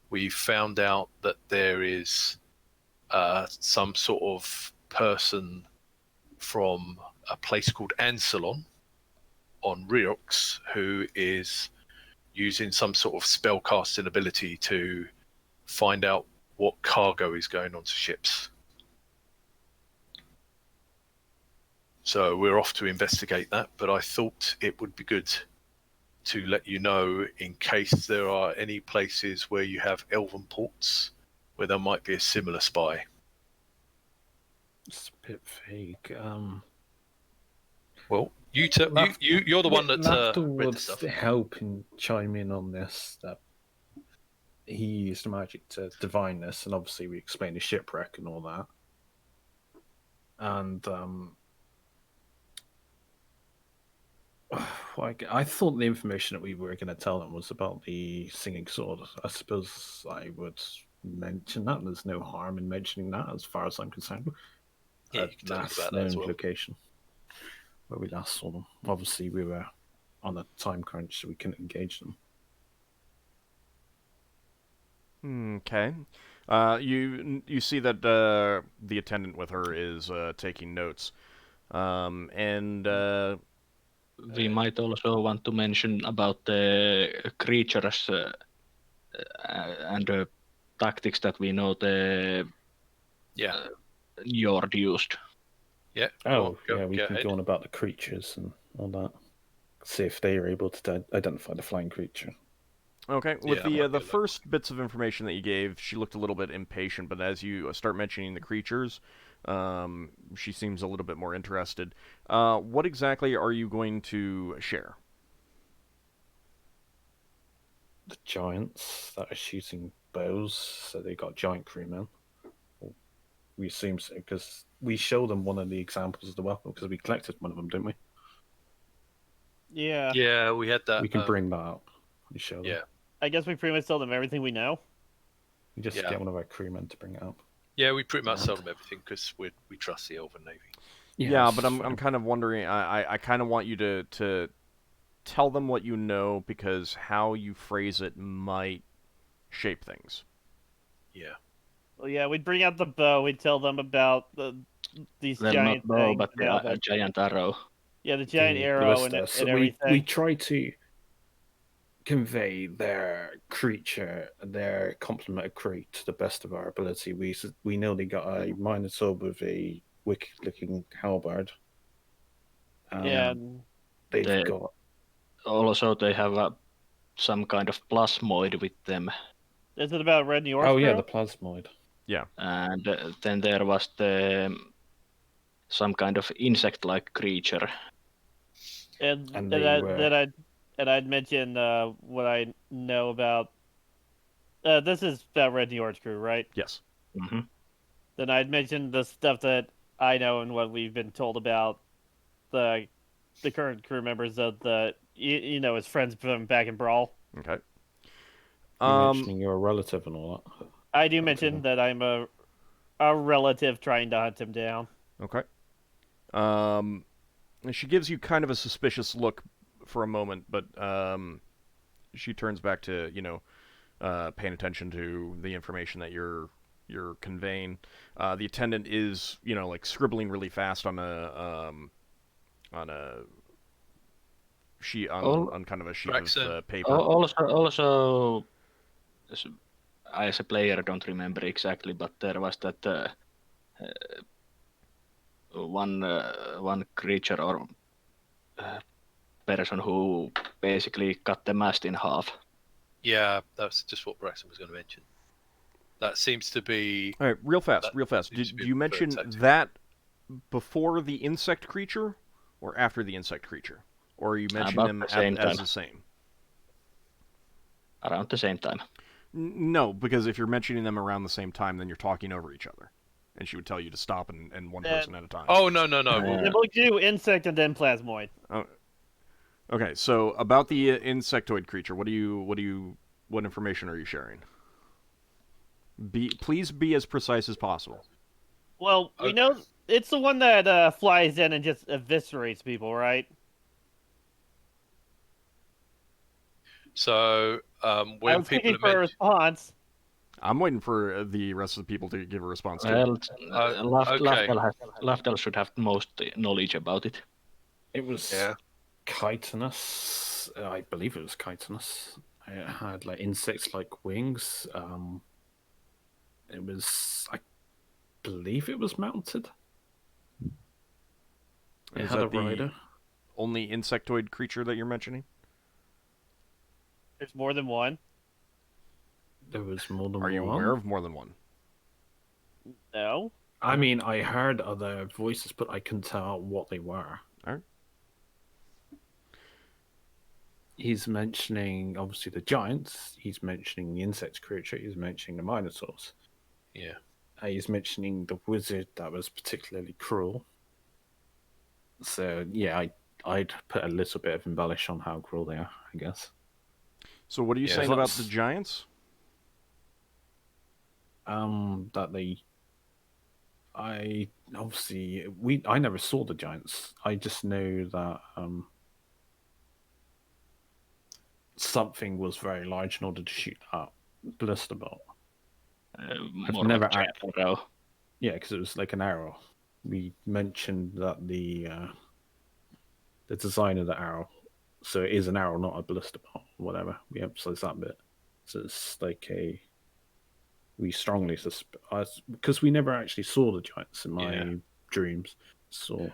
We found out that there is some sort of person from a place called Ansalon on Riox who is using some sort of spellcasting ability to find out what cargo is going onto ships. So we're off to investigate that, but I thought it would be good to let you know in case there are any places where you have elven ports where there might be a similar spy. It's a bit vague. Well, you're the one that Lafdul read would the stuff. help and chime in on this. That he used magic to divine this, and obviously we explained the shipwreck and all that. And I thought the information that we were going to tell them was about the singing sword. I suppose I would mention that. There's no harm in mentioning that, as far as I'm concerned. Yeah, you can tell us about that as well. Location where we last saw them. Obviously, we were on a time crunch, so we couldn't engage them. Okay. You see that the attendant with her is taking notes, and we might also want to mention about the creatures and the tactics that we know the Njord used. Yeah. We can go on about the creatures and all that. See if they are able to identify the flying creature. Okay, with the first bits of information that you gave, she looked a little bit impatient, but as you start mentioning the creatures, she seems a little bit more interested. What exactly are you going to share? The giants that are shooting bows, so they got giant crewmen. We assume so, because we showed them one of the examples of the weapon, because we collected one of them, didn't we? Yeah. Yeah, we had that. We can bring that up and show them. Yeah. I guess we pretty much tell them everything we know. We just get one of our crewmen to bring it up. Yeah, we pretty much tell them everything because we trust the Elven Navy. Yeah, but I'm kind of wondering. I kind of want you to tell them what you know, because how you phrase it might shape things. Yeah. Well, yeah, we'd bring out the bow. We'd tell them about these giant not bow, things. but a giant arrow. Yeah, the giant arrow and everything. We try to convey their creature, their complemented creed to the best of our ability. We know they got a Minotaur with a wicked-looking halberd. They've got... Also, they have some kind of plasmoid with them. Is it about Red Njord? Oh, yeah, the plasmoid. Yeah. And then there was some kind of insect-like creature. And I'd mention what I know about. This is about Red Njord's crew, right? Yes. Mm-hmm. Then I'd mention the stuff that I know and what we've been told about the current crew members of the his friends from back in Brawl. Okay. Mentioning you're a relative and all that. I do mention that I'm a relative trying to hunt him down. Okay. She gives you kind of a suspicious look for a moment, but she turns back to paying attention to the information that you're conveying. The attendant is sheet on kind of a sheet Braxon. of paper. Also, I as a player don't remember exactly, but there was that one creature or person who basically cut the mast in half. Yeah, that's just what Braxon was going to mention. That seems to be... All right, real fast. Did you mention that before the insect creature or after the insect creature? Or are you mentioning them as the same? Around the same time. No, because if you're mentioning them around the same time, then you're talking over each other. And she would tell you to stop and one person at a time. Oh, no. We'll do insect and then plasmoid. Oh. Okay, so about the insectoid creature, what information are you sharing? Please be as precise as possible. Well, we know it's the one that flies in and just eviscerates people, right? So, when I was looking for a response. I'm waiting for the rest of the people to give a response too. Well, Lafdul should have most knowledge about it. It was chitinous. I believe it was chitinous. It had like insects-like wings. It was, I believe it was mounted. It Is had that a rider. the only insectoid creature that you're mentioning? There's more than one. There was more than one. Are you aware of more than one? No. I mean, I heard other voices, but I couldn't tell what they were. All right. He's mentioning, obviously, the giants. He's mentioning the insect creature. He's mentioning the minotaurs. Yeah. He's mentioning the wizard that was particularly cruel. So, yeah, I'd put a little bit of embellish on how cruel they are, I guess. So what are you saying about the giants? That I never saw the giants. I just know that something was very large in order to shoot that ballista bolt. More never arrow. Yeah, because it was like an arrow. We mentioned that the design of the arrow, so it is an arrow, not a ballista bolt, whatever. We emphasize that bit. So it's like we strongly suspect, because we never actually saw the giants in my dreams, saw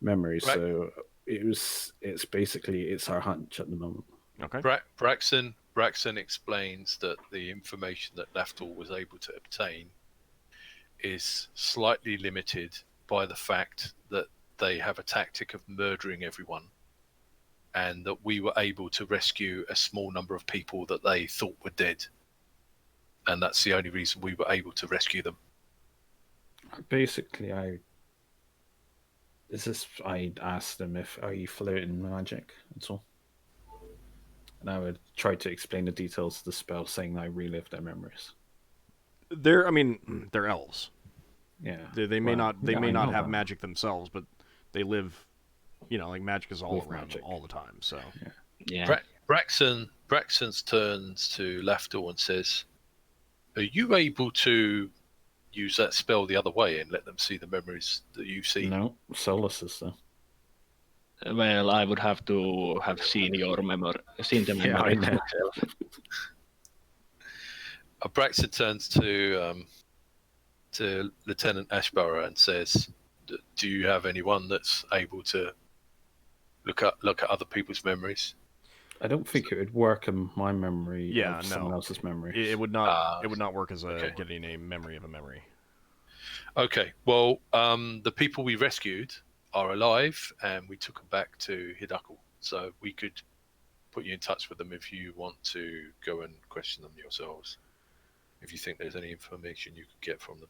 memories. Right. So it's basically our hunch at the moment. Okay. Braxon explains that the information that Lafdul was able to obtain is slightly limited by the fact that they have a tactic of murdering everyone, and that we were able to rescue a small number of people that they thought were dead. And that's the only reason we were able to rescue them. Basically, I asked them are you fluent in magic at all? And I would try to explain the details of the spell, saying that I relive their memories. They're elves. Yeah. They may not have magic themselves, but they live, like magic is all around them all the time. So yeah. Braxon turns to Lafdul and says, "Are you able to use that spell the other way and let them see the memories that you see?" No, Solas is though. Well, I would have to have seen the memory myself. Braxon turns to Lieutenant Ashborough and says, "Do you have anyone that's able to look at other people's memories?" I don't think it would work in my memory. Someone else's memory. It would not. It would not work as getting a memory of a memory. Okay. Well, the people we rescued are alive, and we took them back to Hidakul. So we could put you in touch with them if you want to go and question them yourselves. If you think there's any information you could get from them.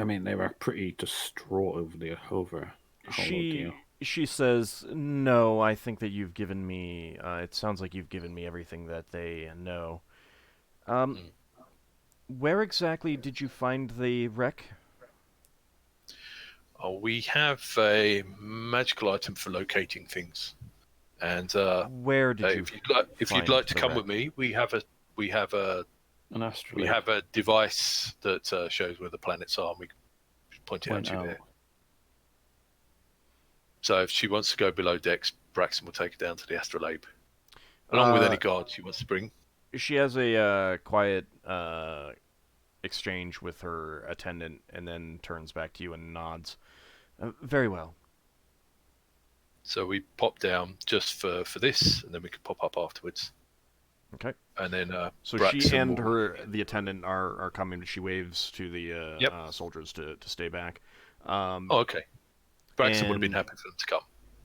I mean, they were pretty distraught over the whole ordeal. She says, "No, I think that you've given me. It sounds like you've given me everything that they know. Where exactly did you find the wreck?" Oh, we have a magical item for locating things, and where did you? If you'd like to come with me, we have a device that shows where the planets are, and we can point it out to you there. So if she wants to go below decks, Braxon will take her down to the astrolabe, along with any guards she wants to bring. She has a quiet exchange with her attendant, and then turns back to you and nods. Very well. So we pop down just for this, and then we can pop up afterwards. Okay. And then so Braxon she and the attendant are coming. She waves to the soldiers to stay back. Okay. Braxon would have been happy for them to come.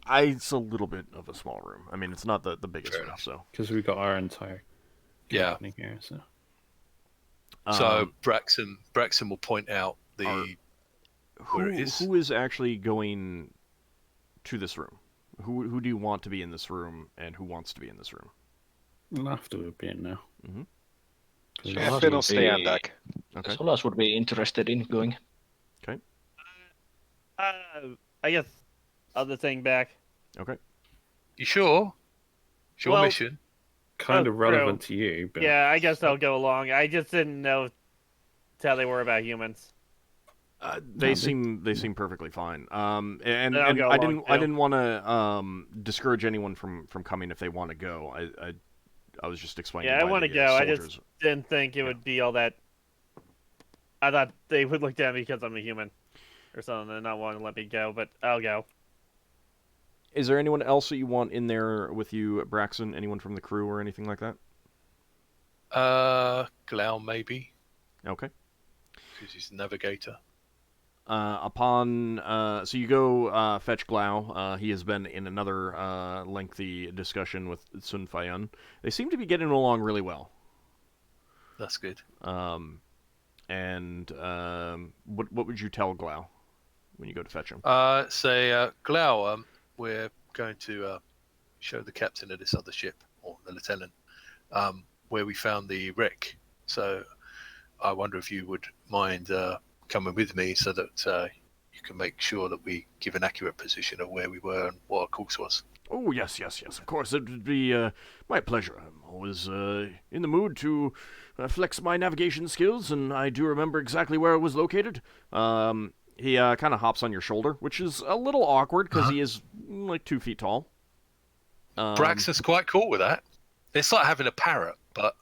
It's a little bit of a small room. I mean, it's not the biggest room, so because we've got our entire company here. So Braxon will point out where it is. Who is actually going to this room? Who do you want to be in this room, and who wants to be in this room? Lafdul would be in now. Yeah, Finn will stay on deck. Okay. Solas would be interested in going. Okay. I guess other thing back. Okay. You sure? It's your mission. Kind of relevant to you, but yeah, I guess I'll go along. I just didn't know how they were about humans. They seem perfectly fine. And I didn't want to discourage anyone from coming if they want to go. I was just explaining. Yeah, I want to go. Soldiers. I just didn't think it would be all that. I thought they would look down because I'm a human, or something, and not want to let me go. But I'll go. Is there anyone else that you want in there with you, Braxon? Anyone from the crew or anything like that? Glau maybe. Okay. Because he's the navigator. So you go fetch Glau. He has been in another lengthy discussion with Sun Fayun. They seem to be getting along really well. That's good. What would you tell Glau when you go to fetch him? Say, Glau, we're going to show the captain of this other ship, or the lieutenant, where we found the wreck. So I wonder if you would mind coming with me so that you can make sure that we give an accurate position of where we were and what our course was. Oh, yes. Of course, it would be my pleasure. I'm always in the mood to flex my navigation skills, and I do remember exactly where it was located. He kind of hops on your shoulder, which is a little awkward because he is like 2 feet tall. Braxon's quite cool with that. It's like having a parrot, but,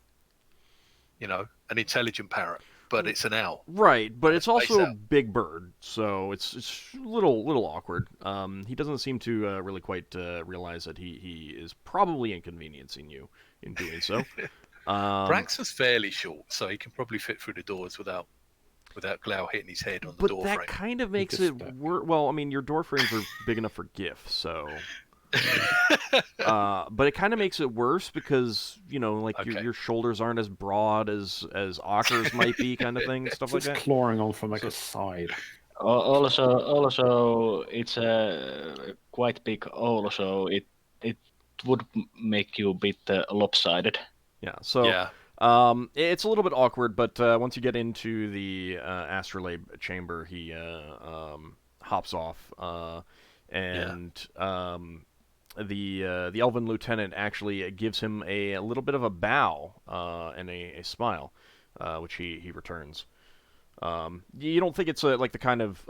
an intelligent parrot, but it's an owl. Right, but it's also a big bird, so it's a little awkward. He doesn't seem to really quite realize that he is probably inconveniencing you in doing so. Braxon's fairly short, so he can probably fit through the doors without Glau hitting his head on the door frame. But that kind of makes it work. Well, I mean, your door frames are big enough for GIF, so... but it kind of makes it worse because, your shoulders aren't as broad as Ockar's might be, kind of thing, stuff like that. It's clawing on from a side. Also, it's quite big owl, so it would make you a bit lopsided. Yeah, so... Yeah. It's a little bit awkward, but once you get into the astrolabe chamber, he hops off, the elven lieutenant actually gives him a little bit of a bow and a smile, which he returns. You don't think it's like the kind of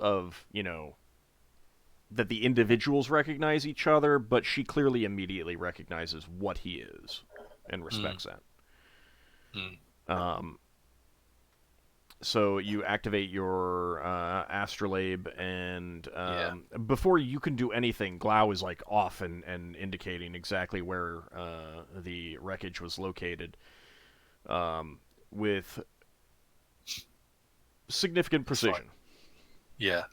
that the individuals recognize each other, but she clearly immediately recognizes what he is and respects that. So you activate your astrolabe, and before you can do anything, Glau is like off and indicating exactly where the wreckage was located with significant precision. Yeah.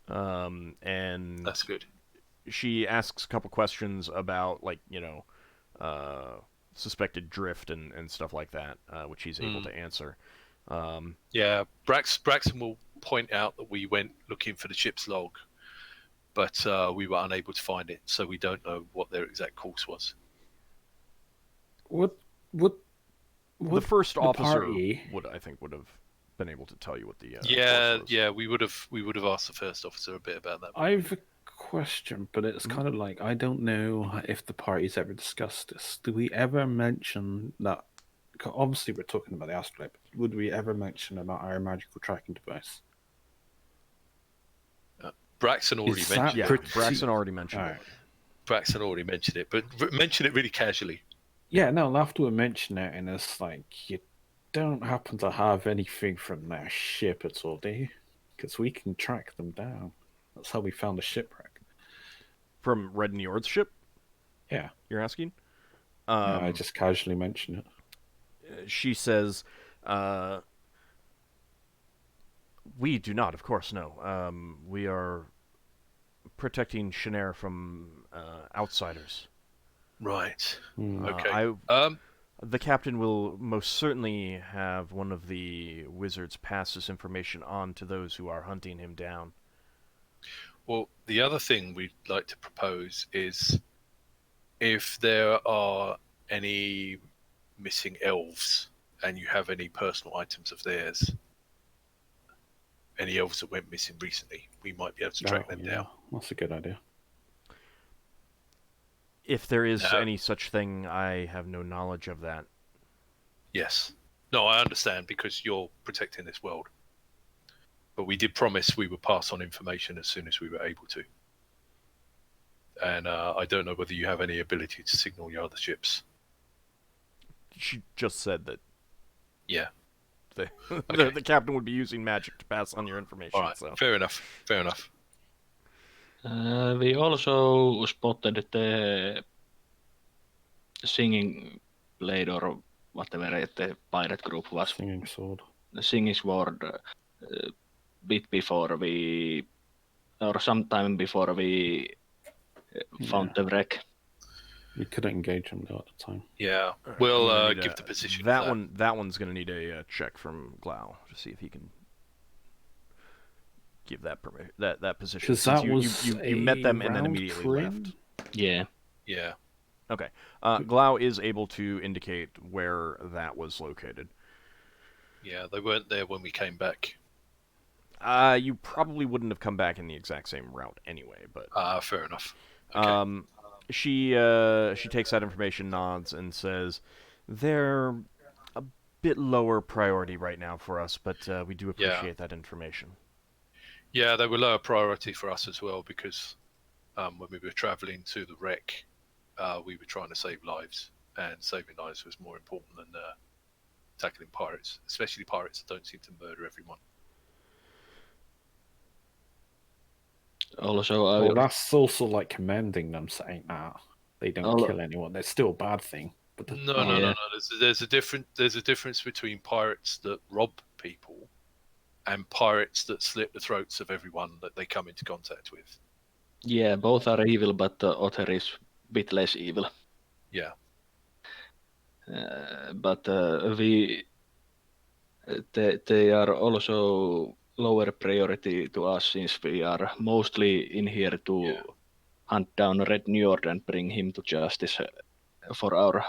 And that's good. She asks a couple questions about suspected drift and stuff like that, which he's able to answer. Braxon will point out that we went looking for the ship's log, but we were unable to find it, so we don't know what their exact course was. What the first officer party... would have been able to tell you what the course was. Yeah, we would have asked the first officer a bit about that. I've a question, but it's kind of like, I don't know if the party's ever discussed this. Do we ever mention that? Obviously, we're talking about the astrolabe. Would we ever mention about our magical tracking device? Braxon already Is that mentioned Yeah, it. pretty- Braxon already mentioned Alright. it. Braxon already mentioned it, but mention it really casually. Yeah, no, Lafdul mentioned it, and it's like, you don't happen to have anything from their ship at all, do you? Because we can track them down. That's how we found the shipwreck. From Red Njord's ship, Yeah, you're asking? yeah, I just casually mentioned it. She says, we do not, of course, no. We are protecting Shanair from outsiders. Right. Hmm. Okay. The captain will most certainly have one of the wizards pass this information on to those who are hunting him down. Well, the other thing we'd like to propose is if there are any missing elves and you have any personal items of theirs, any elves that went missing recently, we might be able to track them down. That's a good idea. If there is No. any such thing, I have no knowledge of that. Yes. No, I understand because you're protecting this world. But we did promise we would pass on information as soon as we were able to. And I don't know whether you have any ability to signal your other ships. She just said that Yeah. the, Okay. the captain would be using magic to pass on your information. All right. So. Fair enough. Fair enough. We also spotted the singing blade or whatever the pirate group was. Singing sword. The singing sword bit before we, or sometime before we found the wreck. We couldn't engage them though at the time. Yeah. I'm gonna We'll need give a- the position. That of that. one. That one's going to need a check from Glau to see if he can give that that position. Because since that you, was you met them and then round immediately prim? left. Yeah. Yeah. Okay. Glau is able to indicate where that was located. Yeah. They weren't there when we came back. You probably wouldn't have come back in the exact same route anyway, but Fair enough. Okay. she takes that information, nods, and says, "They're a bit lower priority right now for us, but we do appreciate that information." Yeah, they were lower priority for us as well because when we were travelling to the wreck, we were trying to save lives, and saving lives was more important than tackling pirates, especially pirates that don't seem to murder everyone. Also, Well, that's also like commending them, saying, they don't Oh, kill anyone. That's still a bad thing. But No. There's a difference between pirates that rob people and pirates that slit the throats of everyone that they come into contact with. yeah, both are evil, but the Otter is a bit less evil. Yeah. But they are also lower priority to us since we are mostly in here to hunt down Red Njord and bring him to justice for our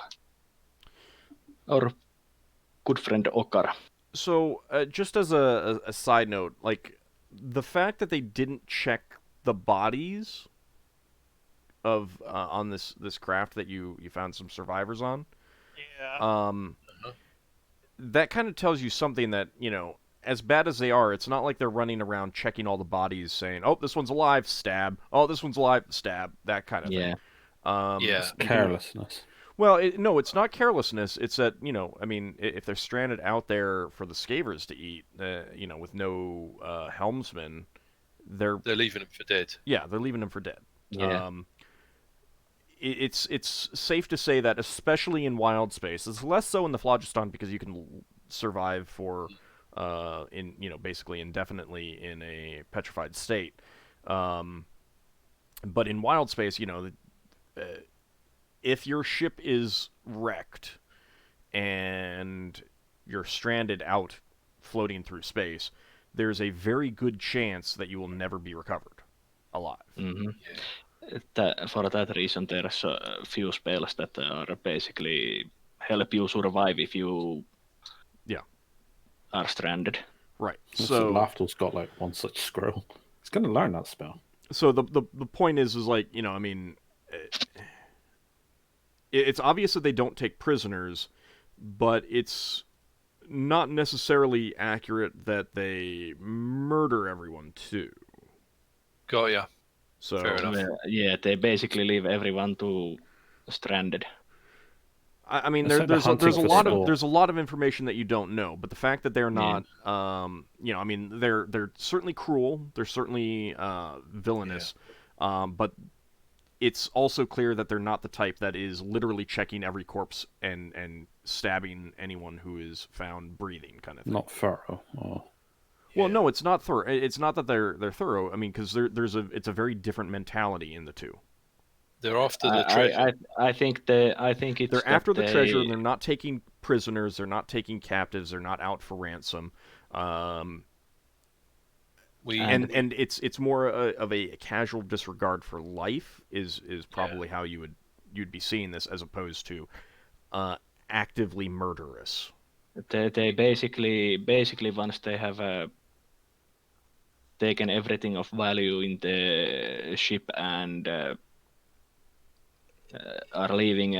good friend Ockar. So, just as a side note, like the fact that they didn't check the bodies of on this craft that you found some survivors on, that kind of tells you something that, you know, as bad as they are, it's not like they're running around checking all the bodies, saying, "Oh, this one's alive, stab. Oh, this one's alive, stab." That kind of thing. Yeah. Carelessness. Well, no, it's not carelessness. It's that, you know, I mean, if they're stranded out there for the scavers to eat, you know, with no helmsman, they're leaving them for dead. Yeah, they're leaving them for dead. Yeah. It's safe to say that, especially in wild space, it's less so in the phlogiston because you can survive for, in, you know, basically indefinitely in a petrified state. But in wild space, you know, if your ship is wrecked and you're stranded out floating through space, there's a very good chance that you will never be recovered alive. Mm-hmm. For that reason, there's a few spells that are basically help you survive if you are stranded. Right. So Lafdul's got like one such scroll. He's going to learn that spell. So the point is like, you know, I mean, it's obvious that they don't take prisoners, but it's not necessarily accurate that they murder everyone too. Got ya. So Fair enough. Yeah, they basically leave everyone to stranded. I mean, It's like the there's hunting a for lot sport. of there's a lot of information that you don't know, but the fact that they're Yeah. not, I mean, they're certainly cruel, they're certainly villainous, but it's also clear that they're not the type that is literally checking every corpse and stabbing anyone who is found breathing, kind of thing. Not thorough. Or... Well, no, it's not thorough. It's not that they're thorough. I mean, because it's a very different mentality in the two. They're after the treasure. I think it's They're after the they... treasure, and they're not taking prisoners. They're not taking captives. They're not out for ransom. And it's more of a casual disregard for life is probably how you'd be seeing this, as opposed to actively murderous. They basically once they have taken everything of value in the ship and are leaving,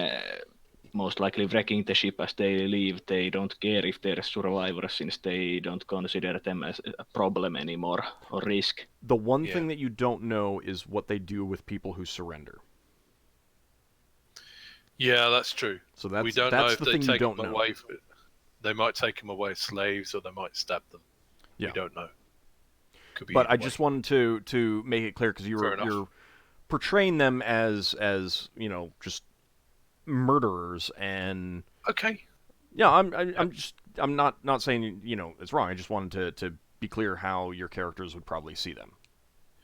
most likely wrecking the ship as they leave. They don't care if they're survivors, since they don't consider them as a problem anymore or risk. The one thing that you don't know is what they do with people who surrender. Yeah, that's true. So that's we don't know if the they thing take you don't them know. away. They might take them away as slaves, or they might stab them. Yeah. We don't know. Could be but I either just way. wanted to make it clear, because you're portraying them as just murderers, and Okay. yeah, I'm not saying it's wrong. I just wanted to be clear how your characters would probably see them,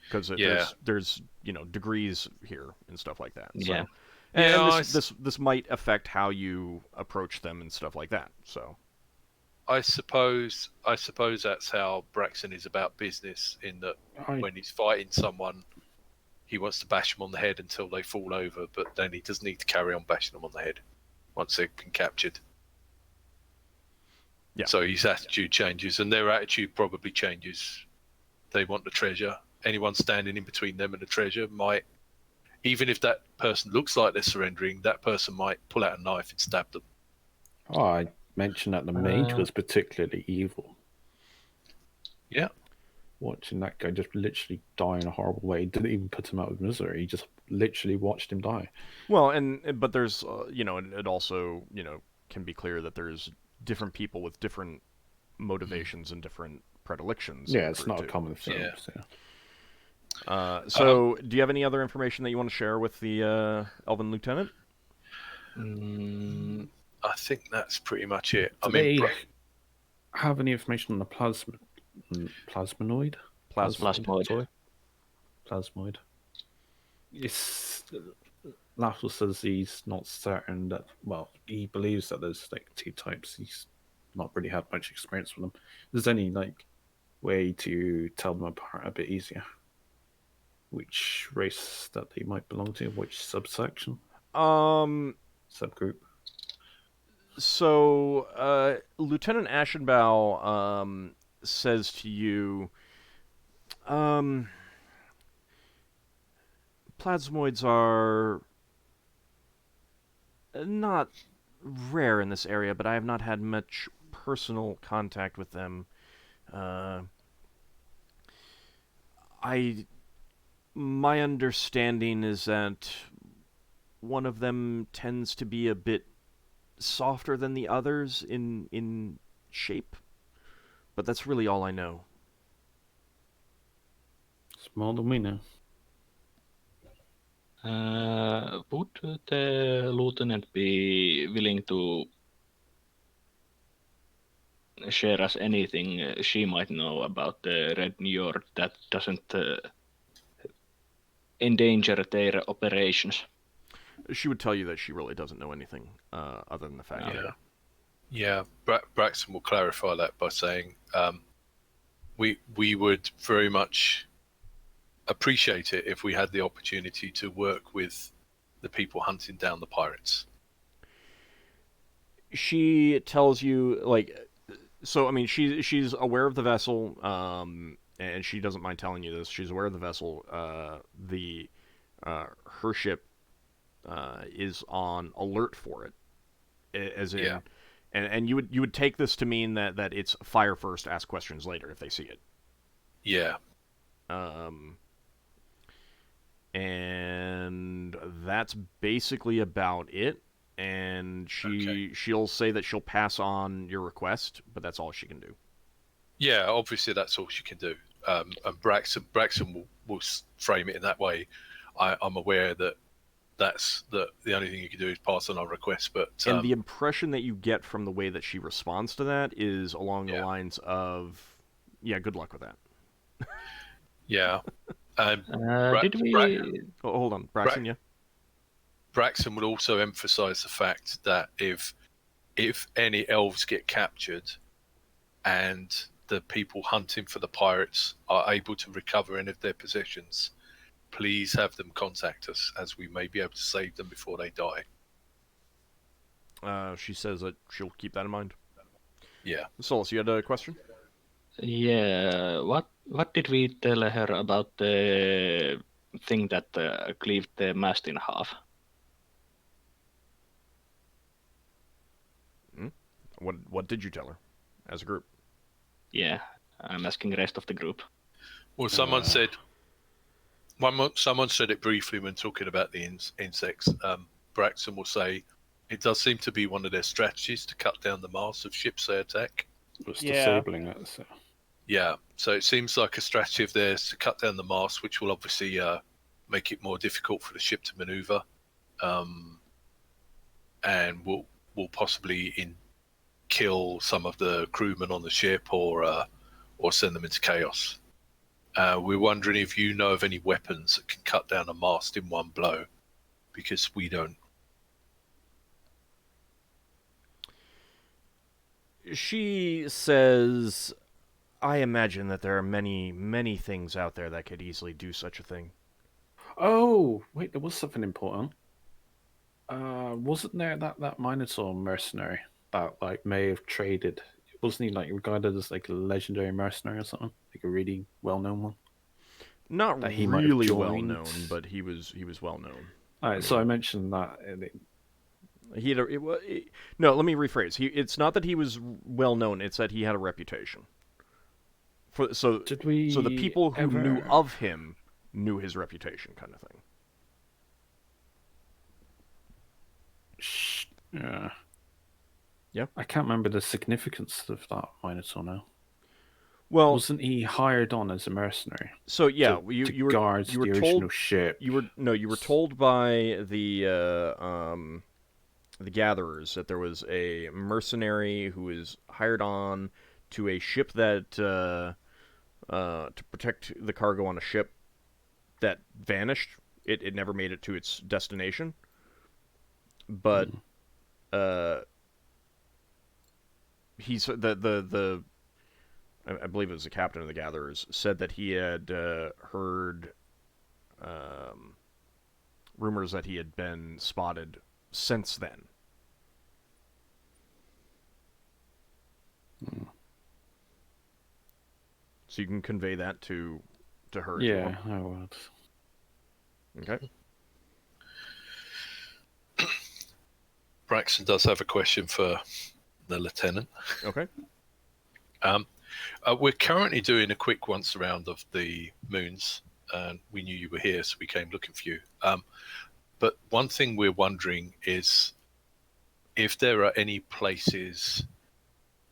because there's degrees here and stuff like that. So. Yeah. And this might affect how you approach them and stuff like that. So I suppose that's how Braxon is about business, in that when he's fighting someone, he wants to bash them on the head until they fall over, but then he doesn't need to carry on bashing them on the head once they've been captured. Yeah. So his attitude changes, and their attitude probably changes. They want the treasure. Anyone standing in between them and the treasure might, even if that person looks like they're surrendering, that person might pull out a knife and stab them. Oh, I mentioned that the mage was particularly evil. Yeah. Watching that guy just literally die in a horrible way didn't even put him out of misery. He just literally watched him die. Well, but there's it also can be clear that there's different people with different motivations and different predilections. Yeah, it's not a common thing. Yeah. So, do you have any other information that you want to share with the Elven Lieutenant? I think that's pretty much it. Do they have any information on the plasmoid? Plasmoid. It's Lafdul says he's not certain that. Well, he believes that there's like two types. He's not really had much experience with them. Is there any way to tell them apart a bit easier? Which race that they might belong to? Which subsection? Subgroup. So, Lieutenant Ashenbow says to you, plasmoids are not rare in this area, but I have not had much personal contact with them. My understanding is that one of them tends to be a bit softer than the others in shape, but that's really all I know. It's more than we know. Would the lieutenant be willing to share us anything she might know about the Red Njord that doesn't endanger their operations? She would tell you that she really doesn't know anything other than the fact that... Yeah, Braxon will clarify that by saying we would very much appreciate it if we had the opportunity to work with the people hunting down the pirates. She tells you, so I mean, she's aware of the vessel, and she doesn't mind telling you this. She's aware of the vessel. Her ship is on alert for it, as in, and you would take this to mean that it's fire first, ask questions later if they see it. Yeah. and that's basically about it. And she'll say that she'll pass on your request, but that's all she can do. Yeah, obviously that's all she can do. And Braxon will frame it in that way. I'm aware that that's the only thing you can do is pass on our request. But and the impression that you get from the way that she responds to that is along the Yeah. lines of, "Yeah, good luck with that." yeah, Did we? Oh, hold on, Braxon. Yeah. Braxon would also emphasize the fact that if any elves get captured and the people hunting for the pirates are able to recover any of their possessions, please have them contact us, as we may be able to save them before they die. She says that she'll keep that in mind. Yeah. Solas, you had a question? Yeah. What did we tell her about the thing that cleaved the mast in half? What did you tell her, as a group? Yeah, I'm asking the rest of the group. Well, someone said it briefly when talking about the insects. Braxon will say it does seem to be one of their strategies to cut down the mass of ships they attack. Was Yeah. disabling it. So. Yeah, so it seems like a strategy of theirs to cut down the mass, which will obviously make it more difficult for the ship to maneuver, and will possibly kill some of the crewmen on the ship, or send them into chaos. We're wondering if you know of any weapons that can cut down a mast in one blow, because we don't. She says, "I imagine that there are many, many things out there that could easily do such a thing." Oh, wait, there was something important. Wasn't there that Minotaur mercenary that like may have traded? Wasn't he like regarded as like a legendary mercenary or something? Like a really well-known one? Not That he might have really well joined. known, but he was well known. Alright, so I mentioned that. He had no. Let me rephrase. It's not that he was well known. It's that he had a reputation. So the people who knew of him knew his reputation, kind of thing. Yeah. Yeah. I can't remember the significance of that Minotaur now. Well, wasn't he hired on as a mercenary? So yeah, to you were guard you were the told original ship. You were told by the gatherers that there was a mercenary who was hired on to a ship that to protect the cargo on a ship that vanished. It never made it to its destination. But he's the I believe it was the captain of the gatherers said that he had heard rumors that he had been spotted since then. So you can convey that to her. Yeah, I would. Okay. Braxon does have a question for the lieutenant. Okay. We're currently doing a quick once around of the moons, and we knew you were here, so we came looking for you. But one thing we're wondering is if there are any places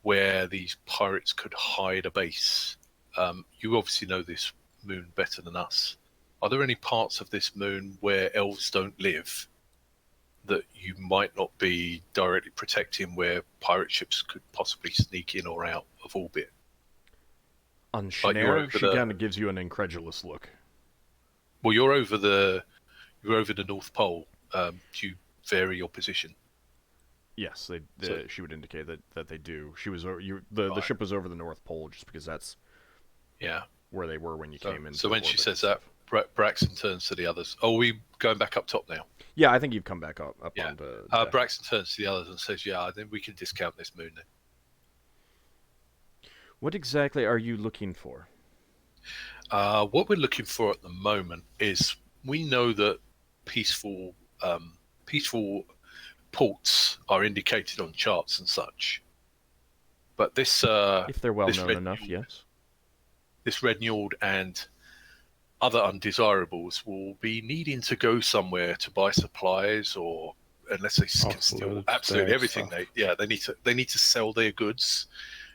where these pirates could hide a base. You obviously know this moon better than us. Are there any parts of this moon where elves don't live that you might not be directly protecting, where pirate ships could possibly sneak in or out of orbit? On Shanair, she kind of gives you an incredulous look. Well, you're over the North Pole. Do you vary your position? Yes, she would indicate that they do. She was the ship was over the North Pole just because that's where they were when you came in. So when she says that, Braxon turns to the others. Oh, are we going back up top now? Yeah, I think you've come back up yeah. onto. Braxon turns to the others and says, "Yeah, then we can discount this moon then." What exactly are you looking for? What we're looking for at the moment is, we know that peaceful ports are indicated on charts and such. But this, if they're well known enough, yes. This Red Njord and other undesirables will be needing to go somewhere to buy supplies, or unless they can steal absolutely everything, they need to sell their goods.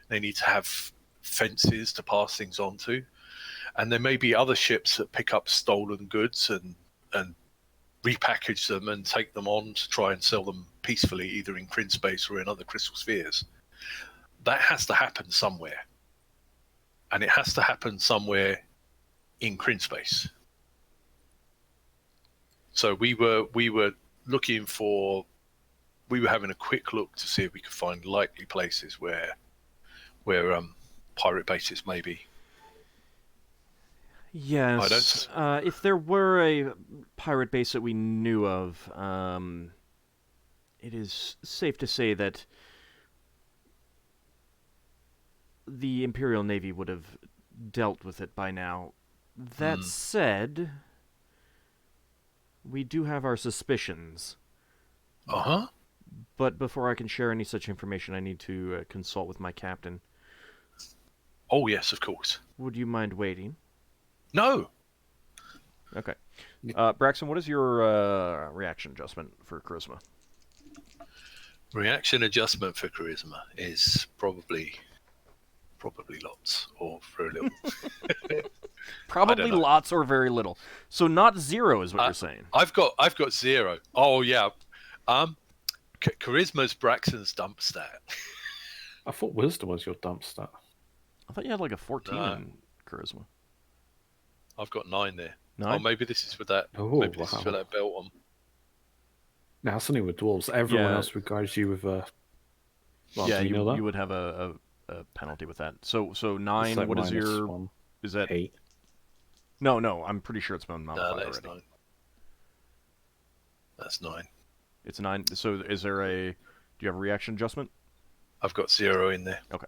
They need to have fences to pass things on to, and there may be other ships that pick up stolen goods and repackage them and take them on to try and sell them peacefully, either in Kryn space or in other crystal spheres. That has to happen somewhere, and it has to happen somewhere in Kryn space. So we were looking for, we were having a quick look to see if we could find likely places where pirate bases may be. Yes. If there were a pirate base that we knew of, it is safe to say that the Imperial Navy would have dealt with it by now. That said, we do have our suspicions. Uh-huh. But before I can share any such information, I need to consult with my captain. Oh, yes, of course. Would you mind waiting? No. Okay. Braxon, what is your reaction adjustment for charisma? Reaction adjustment for charisma is probably lots or very little. Probably lots or very little. So not 0 is what you're saying. I've got 0. Oh yeah. Charisma's Braxton's dump stat. I thought wisdom was your dump stat. I thought you had like a 14 in charisma. I've got 9 there. 9? Oh, maybe this is with that. Oh, maybe this is with that belt on. Now, something with dwarves. Everyone else regards you with a. Well, yeah, you would have a penalty with that. So 9. Like what is your? 1. Is that 8? No. I'm pretty sure it's been modified No, that's already. 9. That's 9. It's 9. So is there a? Do you have a reaction adjustment? I've got 0 in there. Okay.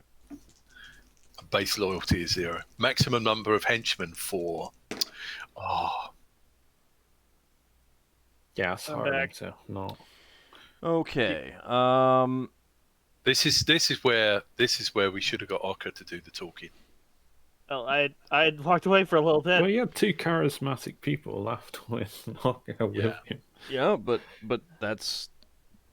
Base loyalty is 0. Maximum number of henchmen 4. Oh. Yeah, sorry. So, no. Okay. This is where we should have got Ockar to do the talking. Well, I walked away for a little bit. Well, you had 2 charismatic people left with Ockar with you. Yeah, but that's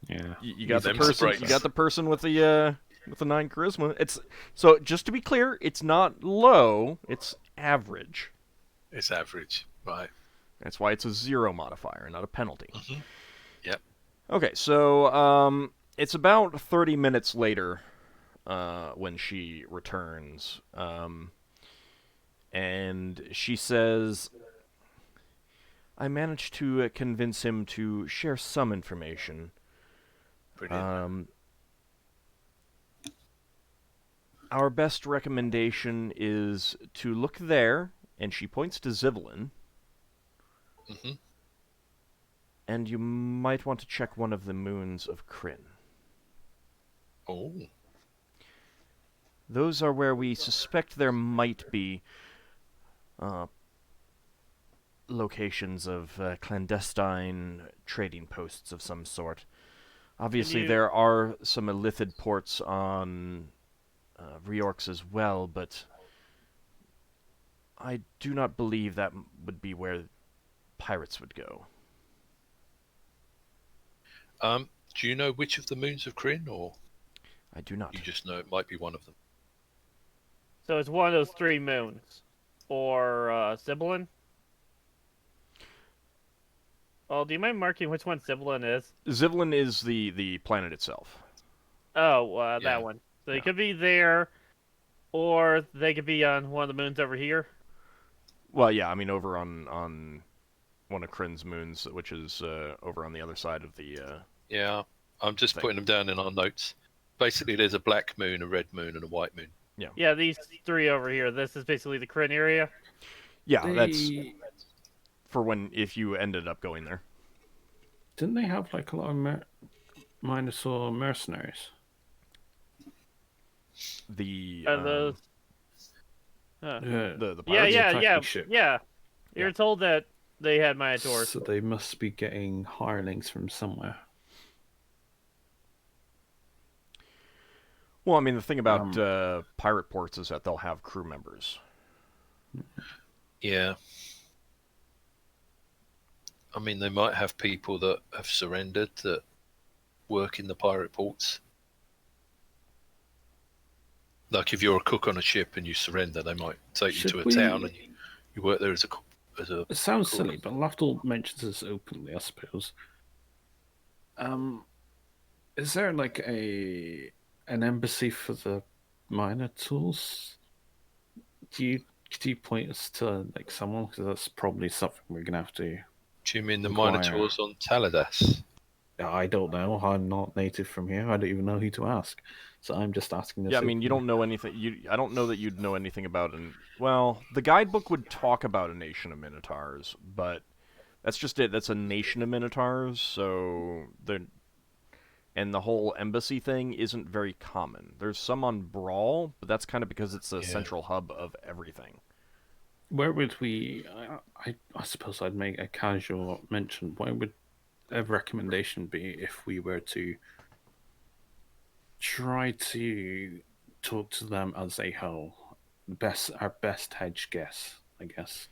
you got the Them person. sprites. You got the person with the 9 charisma. It's so just to be clear, it's not low. It's average. It's average, right? That's why it's a 0 modifier, not a penalty. Mm-hmm. Yep. Okay, so it's about 30 minutes later when she returns, and she says, "I managed to convince him to share some information. Brilliant. Our best recommendation is to look there," and she points to Zivelin. Mm-hmm. "And you might want to check one of the moons of Kryn. Oh. Those are where we suspect there might be locations of clandestine trading posts of some sort. Obviously, there are some illithid ports on Riorx as well, but I do not believe that would be where pirates would go." Do you know which of the moons of Kryn, or I do not. you just know it might be one of them? So it's one of those 3 moons, or Zivelin. Well, do you mind marking which one Zivelin is? Zivelin is the planet itself. Oh, that one. So they could be there, or they could be on one of the moons over here. Well, yeah, I mean over on one of Kryn's moons, which is over on the other side of the. Yeah, I'm just putting them down in our notes. Basically, there's a black moon, a red moon, and a white moon. Yeah. Yeah, these 3 over here. This is basically the Kryn area. Yeah, that's for when if you ended up going there. Didn't they have like a lot of Minosaur mercenaries? The Those. the pirates Yeah. You're told that they had Minotaurs. So they must be getting hirelings from somewhere. Well, I mean, the thing about pirate ports is that they'll have crew members. Yeah. I mean, they might have people that have surrendered that work in the pirate ports. Like if you're a cook on a ship and you surrender, they might take you to a town and you work there as a. It sounds silly, but Lafdul mentions this openly, I suppose. Is there like an embassy for the minor tools? Could you point us to like someone? Because that's probably something we're gonna have to. Do you mean the inquire. Minotaurs on Taladas? I don't know. I'm not native from here. I don't even know who to ask. So I'm just asking this. Yeah, I mean, you don't know anything. I don't know that you'd know anything about well, the guidebook would talk about a nation of Minotaurs, but that's just it. That's a nation of Minotaurs, so and the whole embassy thing isn't very common. There's some on Brawl, but that's kind of because it's the central hub of everything. Where would we? I suppose I'd make a casual mention. Where would a recommendation be if we were to try to talk to them as a whole? Our best hedge guess, I guess.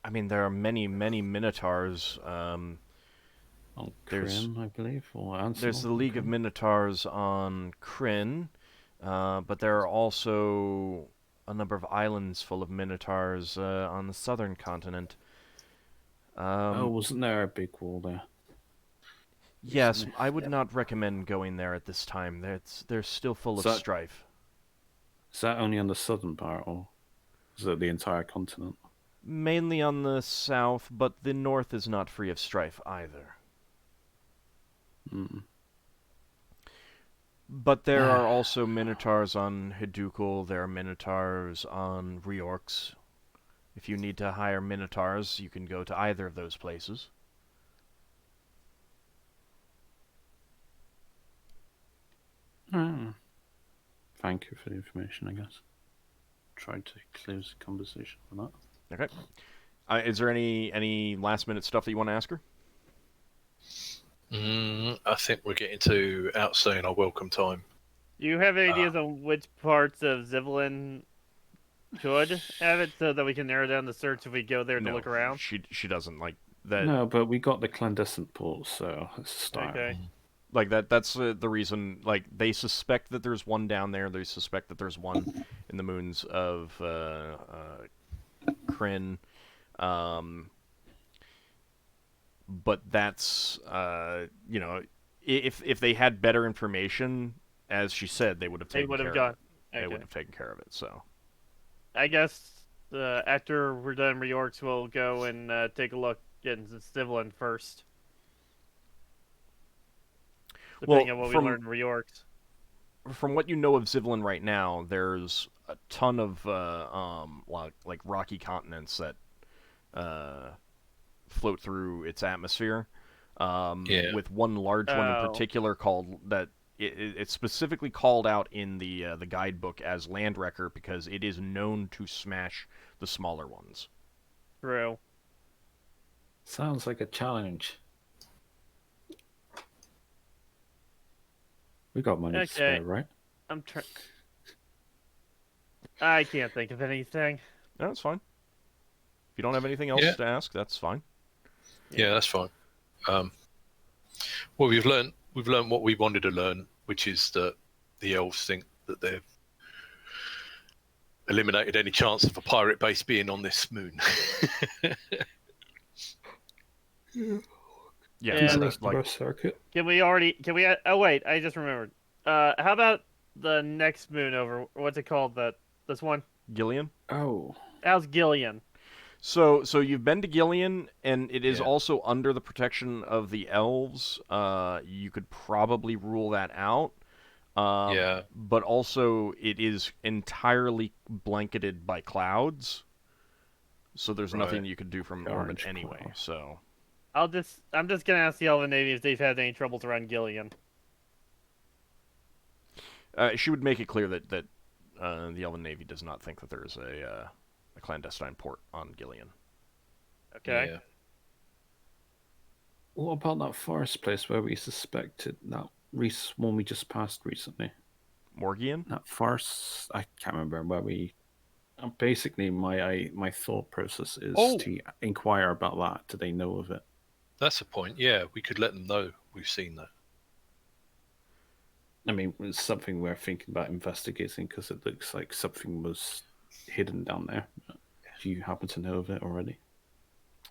I mean, there are many Minotaurs. On Kryn, I believe, or there's the League of Minotaurs on Kryn, but there are also a number of islands full of Minotaurs on the southern continent. Wasn't there a big wall there? Yes, I would not recommend going there at this time. They're still full of strife. Is that only on the southern part, or is it the entire continent? Mainly on the south, but the north is not free of strife either. Mm. But there are also Minotaurs on Hidukul, there are Minotaurs on Reorx. If you need to hire Minotaurs, you can go to either of those places. Thank you for the information, I guess. Tried to close the conversation on that. Okay. Is there any last-minute stuff that you want to ask her? I think we're getting to outstaying our welcome time. You have ideas on which parts of Zivlin could have it so that we can narrow down the search if we go there to look around? She doesn't like that. No, but we got the clandestine port, so it's a start. Okay. Like that's the reason. Like they suspect that there's one down there. They suspect that there's one in the moons of Kryn. But that's if they had better information, as she said, they would have taken care of it. They would have taken care of it. So I guess after we're done Reorx, we'll go and take a look at Zivlin first. Depending on what we learn in Reorx. From what you know of Zivlin right now, there's a ton of like rocky continents that float through its atmosphere. With one large one in particular called that. It's specifically called out in the guidebook as Landwrecker because it is known to smash the smaller ones. True. Sounds like a challenge. We got money to spare, right? I can't think of anything. No, that's fine. If you don't have anything else to ask, that's fine. Yeah, that's fine. Well, we've learned what we wanted to learn, which is that the elves think that they've eliminated any chance of a pirate base being on this moon. Circuit. Can we? Oh wait, I just remembered. How about the next moon over? What's it called? This one? Gillian. Oh. How's Gillian? So you've been to Gillian, and it is also under the protection of the elves. You could probably rule that out. But also, it is entirely blanketed by clouds. So there's nothing you could do from orbit anyway. So I'm just gonna ask the Elven Navy if they've had any troubles around Gillian. She would make it clear that the Elven Navy does not think that there is a clandestine port on Gillian. Okay. Yeah. What about that forest place where we suspected that one we just passed recently? Morgian? That forest, I can't remember where we. Basically, my thought process is to inquire about that. Do they know of it? That's a point. Yeah, we could let them know we've seen that. I mean, it's something we're thinking about investigating because it looks like something was hidden down there. Do you happen to know of it already?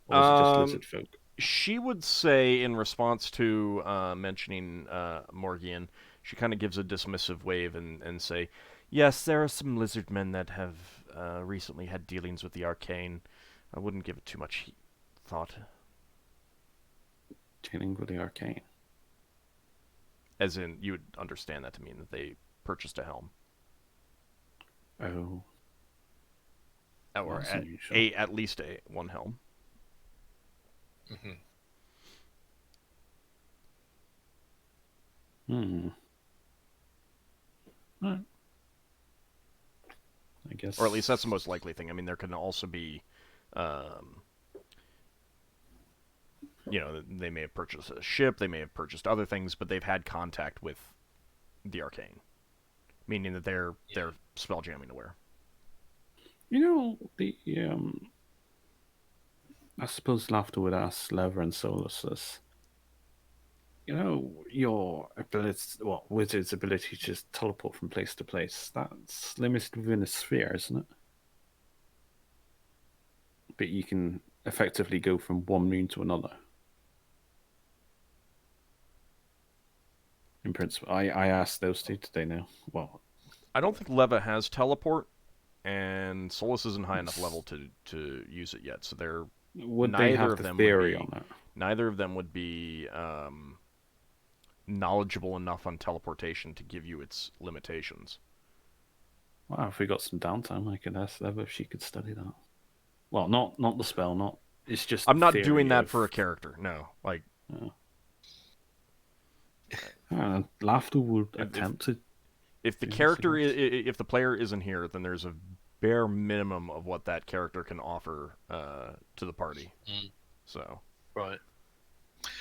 Or is it just lizard folk? She would say, in response to mentioning Morgian, she kind of gives a dismissive wave and say, yes, there are some lizard men that have recently had dealings with the arcane. I wouldn't give it too much thought. Dealing with the arcane? As in, you would understand that to mean that they purchased a helm. Oh. Or at least one helm. Right. I guess. Or at least that's the most likely thing. I mean, there can also be, they may have purchased a ship, they may have purchased other things, but they've had contact with the arcane, meaning that they're spelljamming aware. I suppose Lafdul would ask Lever and Solas this. Your ability, wizard's ability to just teleport from place to place, that's limited within a sphere, isn't it? But you can effectively go from one moon to another. In principle, I asked those two today now. Well, I don't think Leva has teleport, and Solas isn't high enough level to use it yet, so they're... Would they have the theory on that? Neither of them would be knowledgeable enough on teleportation to give you its limitations. Well, if we got some downtime, I could ask Ebha if she could study that. Well, not the spell, not... It's just I'm not doing that for a character, no. Like... Lafdul would attempt to... If the character... If the player isn't here, then there's a bare minimum of what that character can offer to the party. So... Right.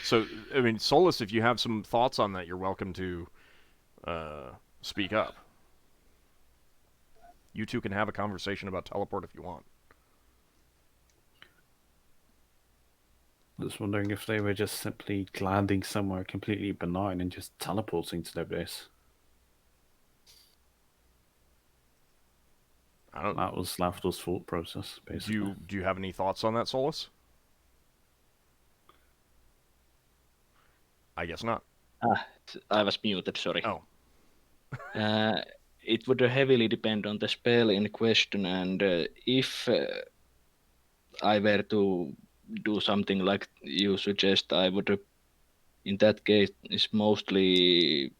So, I mean, Solas, if you have some thoughts on that, you're welcome to speak up. You two can have a conversation about teleport if you want. I was wondering if they were just simply landing somewhere completely benign and just teleporting to their base. That was Lafdul's thought process, basically. Do you have any thoughts on that, Solas? I guess not. I was muted, sorry. Oh. It would heavily depend on the spell in question, and if I were to do something like you suggest, I would, in that case, is mostly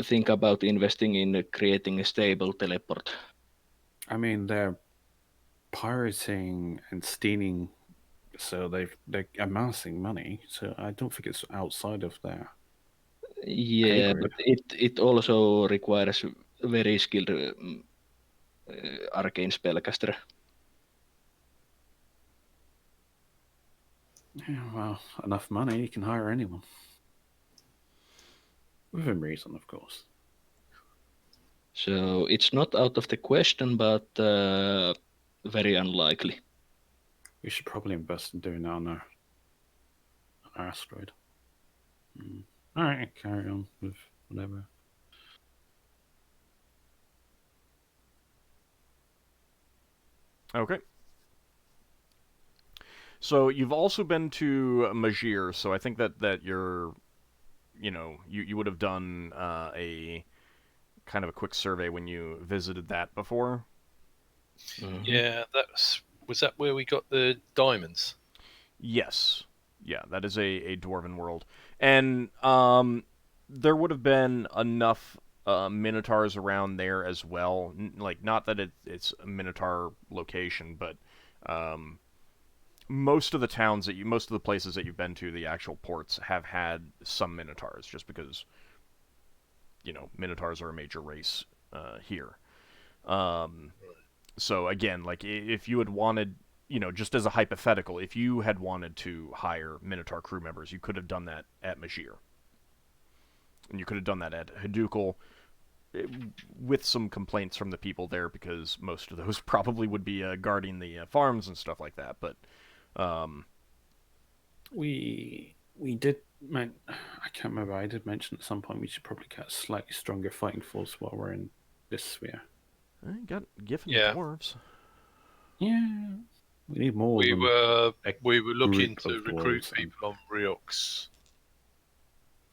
think about investing in creating a stable teleport. I mean, they're pirating and stealing, so they're amassing money, so I don't think it's outside of their... Yeah, but it also requires very skilled arcane spellcaster. Yeah, well, enough money, you can hire anyone. Within reason, of course. So it's not out of the question, but very unlikely. We should probably invest in doing that on our asteroid. Alright, carry on with whatever. Okay. So you've also been to Majir, so I think that you're, you would have done a kind of a quick survey when you visited that before. Mm-hmm. Yeah, was that where we got the diamonds? Yes. Yeah, that is a dwarven world. And there would have been enough minotaurs around there as well. Like, not that it's a minotaur location, but most of the towns most of the places that you've been to, the actual ports, have had some minotaurs, just because, minotaurs are a major race here. So again, like, if you had wanted, just as a hypothetical, if you had wanted to hire minotaur crew members, you could have done that at Majir. And you could have done that at Hadukal, with some complaints from the people there, because most of those probably would be guarding the farms and stuff like that. But We did. I can't remember. I did mention at some point we should probably get a slightly stronger fighting force while we're in this sphere. I got Giffen Yeah. dwarves. Yeah, we need more. We than were a looking group to of recruit dwarves. people on Riox.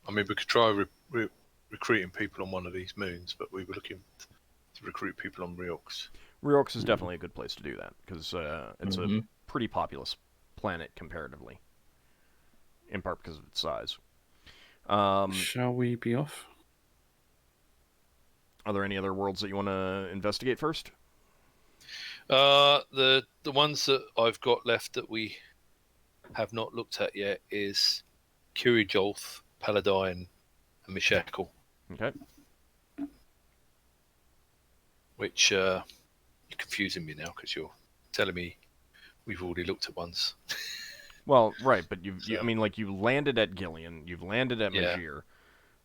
I mean, we could try recruiting people on one of these moons, but we were looking to recruit people on Riox. Riox is definitely a good place to do that, because it's Mhm. a pretty populous planet comparatively, in part because of its size. Shall we be off? Are there any other worlds that you want to investigate first? The ones that I've got left that we have not looked at yet is Kirijolth, Paladin, and Miacc, Okay. which you're confusing me now because you're telling me we've already looked at ones. Well, right, but you So- I mean, like, you landed at Gillian, you've landed at Yeah. Magir,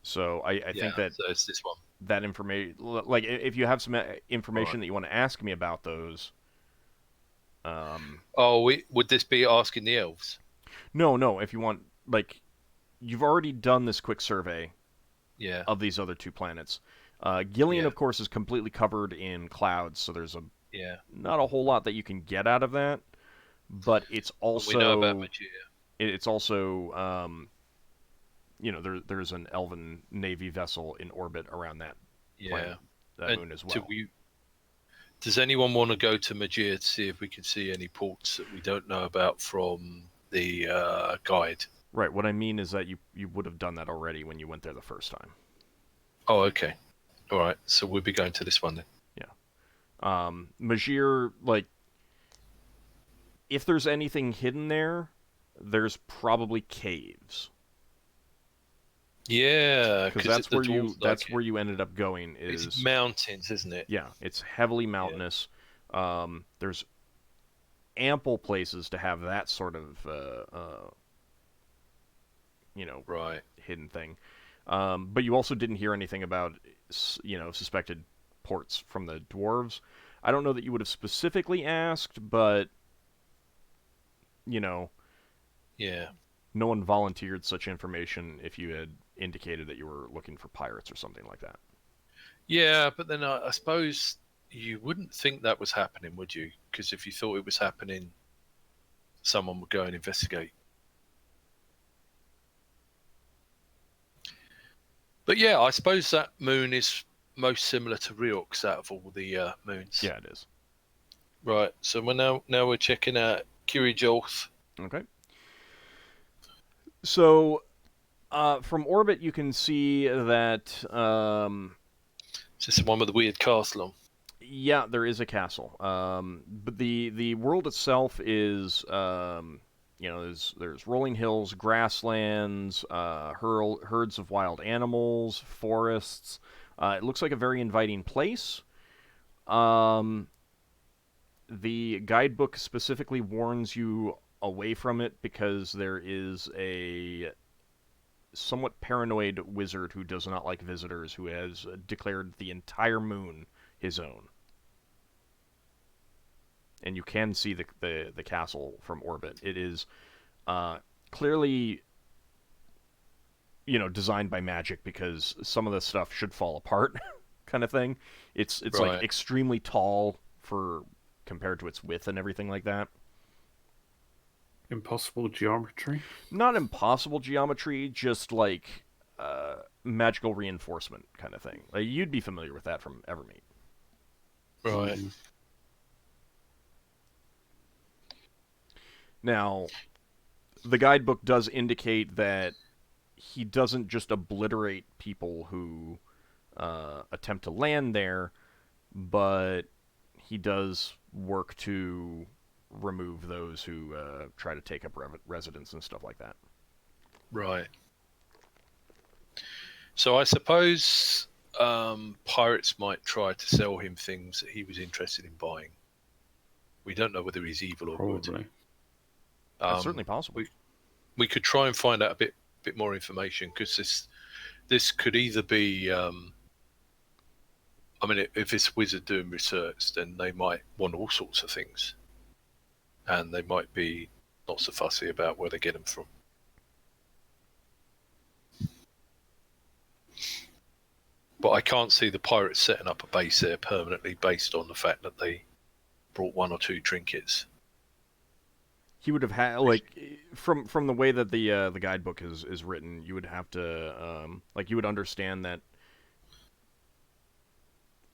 so I think that so it's this one. that information, like, if you have some information that you want to ask me about those, Would this be asking the elves? no, if you want, like, you've already done this quick survey Yeah. of these other two planets. Gillian, Yeah. of course, is completely covered in clouds, so there's Yeah. not a whole lot that you can get out of that, but it's also we know about Mage. it's also there's an elven navy vessel in orbit around that planet, that And moon as well. Does anyone want to go to Majir to see if we can see any ports that we don't know about from the guide? Right. What I mean is that you would have done that already when you went there the first time. Oh, okay. All right. So we'll be going to this one then. Majir, like, if there's anything hidden there, there's probably caves. Yeah, Because that's where you ended up going. It's mountains, isn't it? Yeah, it's heavily mountainous. There's ample places to have that sort of Right. hidden thing. But you also didn't hear anything about suspected ports from the dwarves. I don't know that you would have specifically asked, but Yeah. no one volunteered such information if you had indicated that you were looking for pirates or something like that. Yeah, but then I suppose you wouldn't think that was happening, would you? Because if you thought it was happening, someone would go and investigate. But yeah, I suppose that moon is most similar to Riox out of all the moons. Yeah, it is. Right. So we're checking out Kirijolth. Okay. So, from orbit, you can see that. Is this the one with the weird castle on? Yeah, there is a castle. But the world itself is, there's rolling hills, grasslands, herds of wild animals, forests. It looks like a very inviting place. The guidebook specifically warns you away from it because there is a somewhat paranoid wizard who does not like visitors, who has declared the entire moon his own. And you can see the castle from orbit. It is clearly, designed by magic, because some of the stuff should fall apart, kind of thing. It's Right. like extremely tall compared to its width and everything like that. Impossible geometry. Not impossible geometry, just like magical reinforcement kind of thing. Like, you'd be familiar with that from Evermeet. Right. Now, the guidebook does indicate that he doesn't just obliterate people who attempt to land there, but he does work to remove those who try to take up residence and stuff like that. Right. So I suppose pirates might try to sell him things that he was interested in buying. We don't know whether he's evil or good. Probably. That's certainly possible. We could try and find out a bit more information, because this could either be. I mean, if it's a wizard doing research, then they might want all sorts of things, and they might be not so fussy about where they get them from. But I can't see the pirates setting up a base there permanently based on the fact that they brought 1 or 2 trinkets. He would have had, like, from the way that the guidebook is written, you would have to you would understand that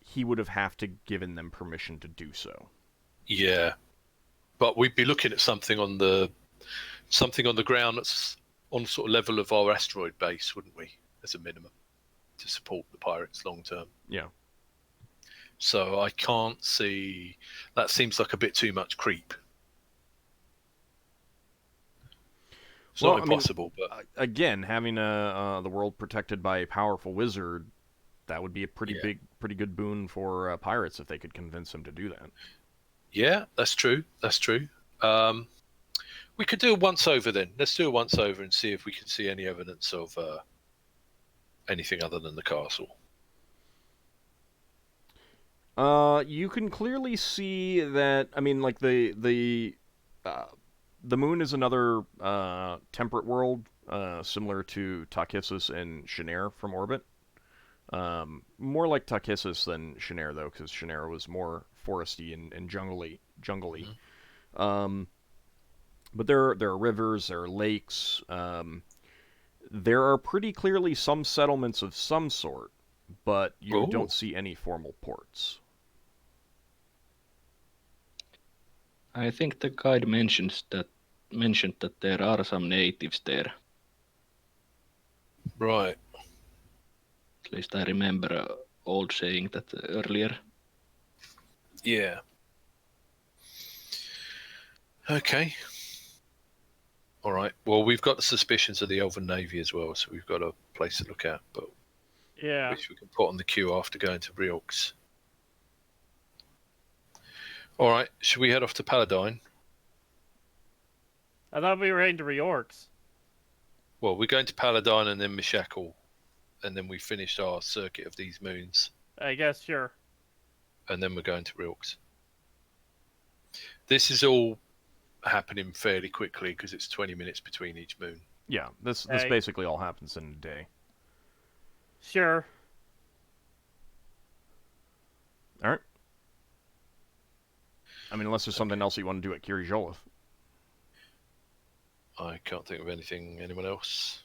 he would have to given them permission to do so. Yeah, but we'd be looking at something on the ground that's on sort of level of our asteroid base, wouldn't we, as a minimum, to support the pirates long term. Yeah. So I can't see. That seems like a bit too much creep. It's not impossible, but again, having the world protected by a powerful wizard, that would be a pretty good boon for pirates if they could convince him to do that. Yeah, that's true. That's true. We could do a once over then. Let's do a once over and see if we can see any evidence of anything other than the castle. You can clearly see that. I mean, like the moon is another temperate world, similar to Takhissus and Shanair from Orbit. More like Takhissus than Shanair, though, because Shanair was more foresty and jungly. Mm-hmm. But there are rivers, there are lakes. There are pretty clearly some settlements of some sort, but you don't see any formal ports. I think the guide mentioned that there are some natives there. Right. At least I remember old saying that earlier. Yeah. Okay. All right. Well, we've got the suspicions of the Elven Navy as well, so we've got a place to look at, but which we can put on the queue after going to Riorx. All right. Should we head off to Paladin? I thought we were heading to Riorx. Well, we're going to Paladin and then Miacc, and then we finished our circuit of these moons. I guess, sure. And then we're going to Riorx. This is all happening fairly quickly because it's 20 minutes between each moon. Yeah, this basically all happens in a day. Sure. All right. I mean, unless there's something else you want to do at Kiri Jolif. I can't think of anything. Anyone else?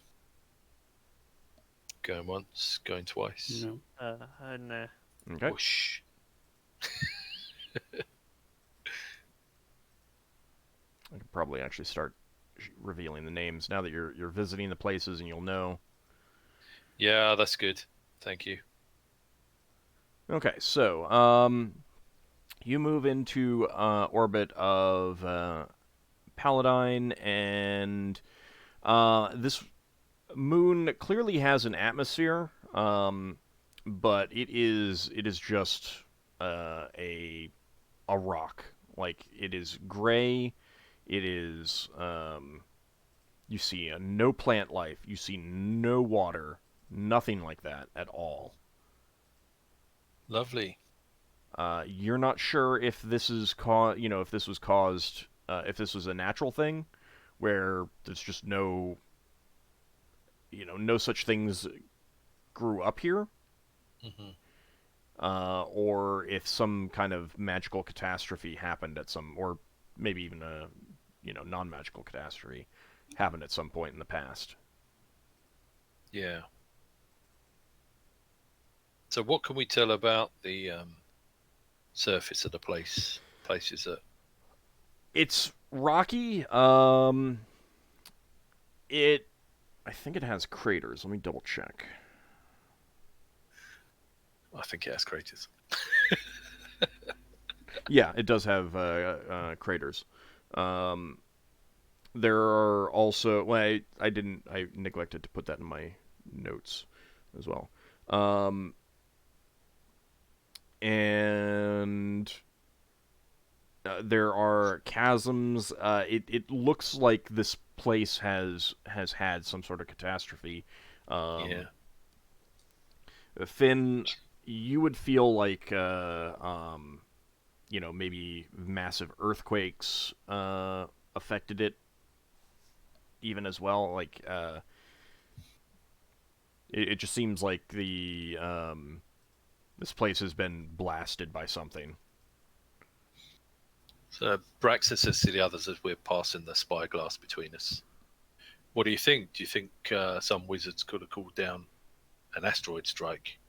Going once, going twice. No. Nah. Okay. Whoosh. I could probably actually start revealing the names now that you're visiting the places and you'll know. Yeah, that's good. Thank you. Okay, so you move into orbit of Paladin, and this moon clearly has an atmosphere, but it is just a rock. Like, it is gray. It is you see no plant life. You see no water. Nothing like that at all. Lovely. You're not sure if this is if this was caused, if this was a natural thing, where there's just no such things grew up here, or if some kind of magical catastrophe happened at some, or maybe even a non-magical catastrophe happened at some point in the past. Yeah. So what can we tell about the surface of the place? Places that it's rocky. I think it has craters. Let me double check. I think it has craters. Yeah, it does have craters. There are also. Well, I neglected to put that in my notes as well. And there are chasms. It looks like this place has had some sort of catastrophe. Yeah. Finn, you would feel like maybe massive earthquakes affected it even as well. Like It just seems like this place has been blasted by something. So Braxon says to the others as we're passing the spyglass between us, what do you think? Do you think some wizards could have called down an asteroid strike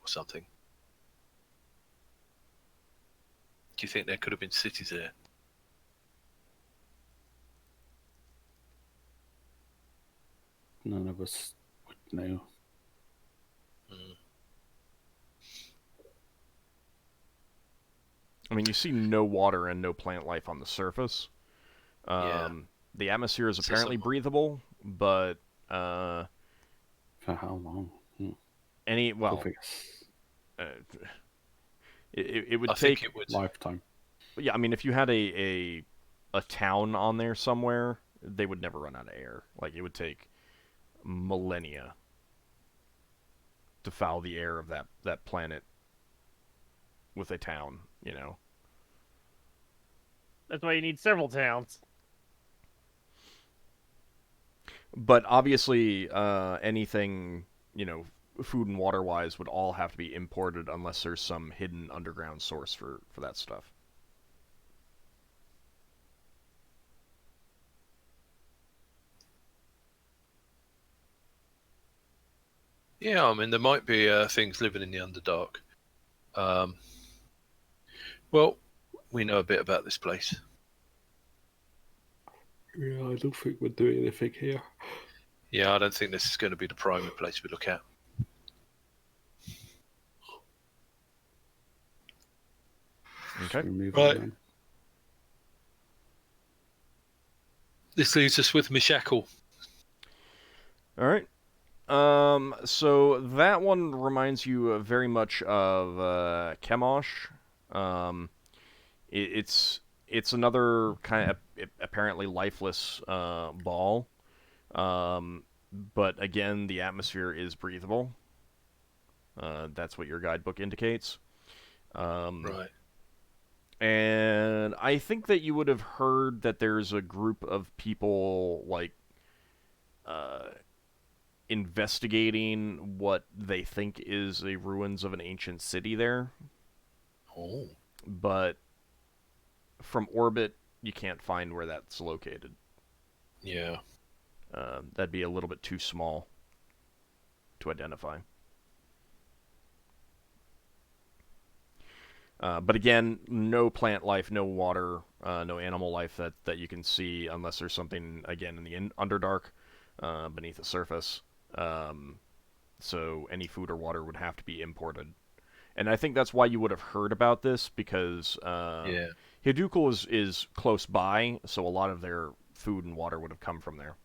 or something? Do you think there could have been cities there? None of us would know. I mean, you see no water and no plant life on the surface. Yeah. The atmosphere is So apparently breathable, but For how long? it would I take think it would. Lifetime. Yeah, I mean, if you had a town on there somewhere, they would never run out of air. Like, it would take millennia to foul the air of that planet with a town, you know. That's why you need several towns. But obviously, anything, you know, food and water wise would all have to be imported unless there's some hidden underground source for that stuff. Yeah, I mean, there might be things living in the Underdark. Well, we know a bit about this place. Yeah, I don't think we're doing anything here. Yeah, I don't think this is going to be the primary place we look at. Okay. Right. This leaves us with Miacc. All right. So that one reminds you very much of Chemosh. It's another kind of apparently lifeless ball. But again, the atmosphere is breathable. That's what your guidebook indicates. Right. And I think that you would have heard that there's a group of people, like, investigating what they think is the ruins of an ancient city there. Oh. But from orbit, you can't find where that's located. Yeah. That'd be a little bit too small to identify. But again, no plant life, no water, no animal life that you can see unless there's something, again, in the Underdark beneath the surface. So any food or water would have to be imported. And I think that's why you would have heard about this, because Hidukul is close by, so a lot of their food and water would have come from there.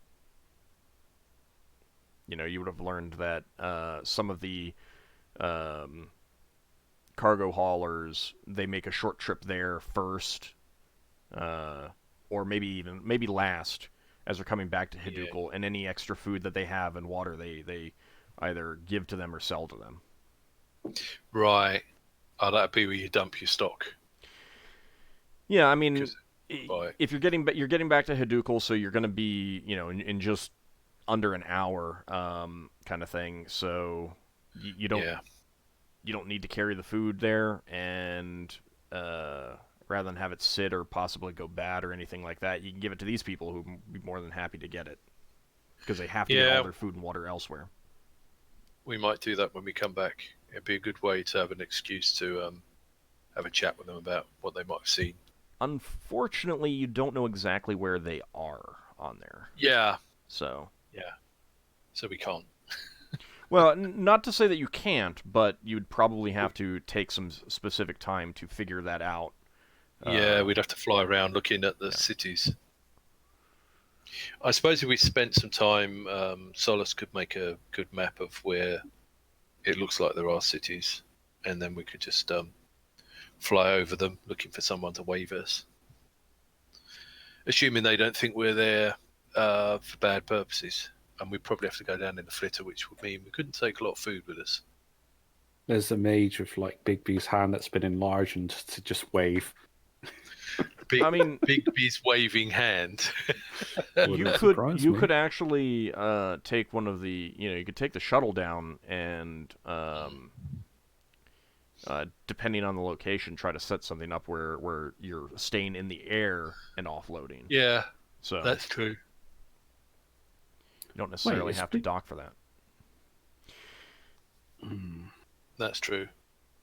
You know, you would have learned that some of the cargo haulers, they make a short trip there first, or maybe last, as they're coming back to Hidukul, and any extra food that they have and water, they either give to them or sell to them. Right. Oh, that'd be where you dump your stock. Yeah, I mean, if you're getting back to Hidukul, so you're going to be, you know, in just under an hour, kind of thing. So you don't need to carry the food there, and rather than have it sit or possibly go bad or anything like that, you can give it to these people who would be more than happy to get it, because they have to get all their food and water elsewhere. We might do that when we come back. It'd be a good way to have an excuse to have a chat with them about what they might have seen. Unfortunately, you don't know exactly where they are on there. Yeah. So we can't. Well, not to say that you can't, but you'd probably have to take some specific time to figure that out. Yeah, we'd have to fly around looking at the cities. I suppose if we spent some time, Solas could make a good map of where it looks like there are cities, and then we could just fly over them looking for someone to wave us. Assuming they don't think we're there for bad purposes. And we'd probably have to go down in the flitter, which would mean we couldn't take a lot of food with us. There's a mage with like Bigby's hand that's been enlarged to just wave. Bigby's waving hand. You could actually take one of the, you could take the shuttle down and depending on the location, try to set something up where you're staying in the air and offloading. Yeah, so that's true. You don't necessarily have to dock for that. That's true.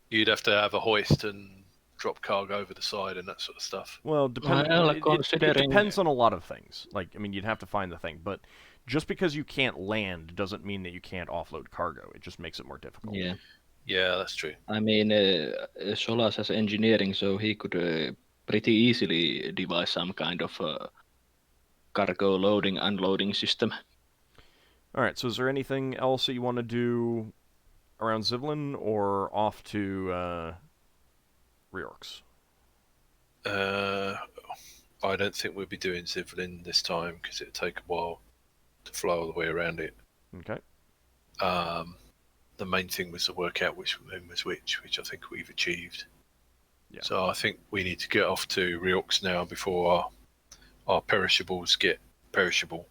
You'd have to have a hoist and drop cargo over the side and that sort of stuff. Well, it depends on a lot of things. Like, I mean, you'd have to find the thing, but just because you can't land doesn't mean that you can't offload cargo. It just makes it more difficult. Yeah, that's true. I mean, Solas has engineering, so he could pretty easily devise some kind of cargo loading, unloading system. All right, so is there anything else that you want to do around Zivlin or off to Reorx? I don't think we'll be doing Zivlin this time because it'll take a while to fly all the way around it. Okay. The main thing was to work out which room was which I think we've achieved. Yeah. So I think we need to get off to Reorx now before our perishables get perishable.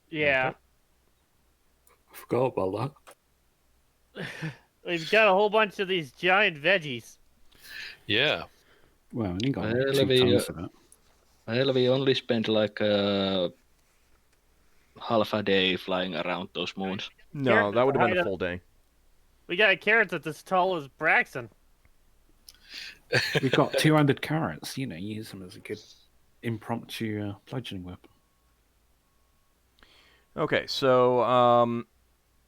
Yeah. Okay. I forgot about that. We've got a whole bunch of these giant veggies. Yeah. Well, you got like 2 tons of it. Well, we only spent like half a day flying around those moons. No, that would have been a full day. We got carrots that's as tall as Braxon. We've got 200 carrots. Use them as a good impromptu bludgeoning weapon. Okay, so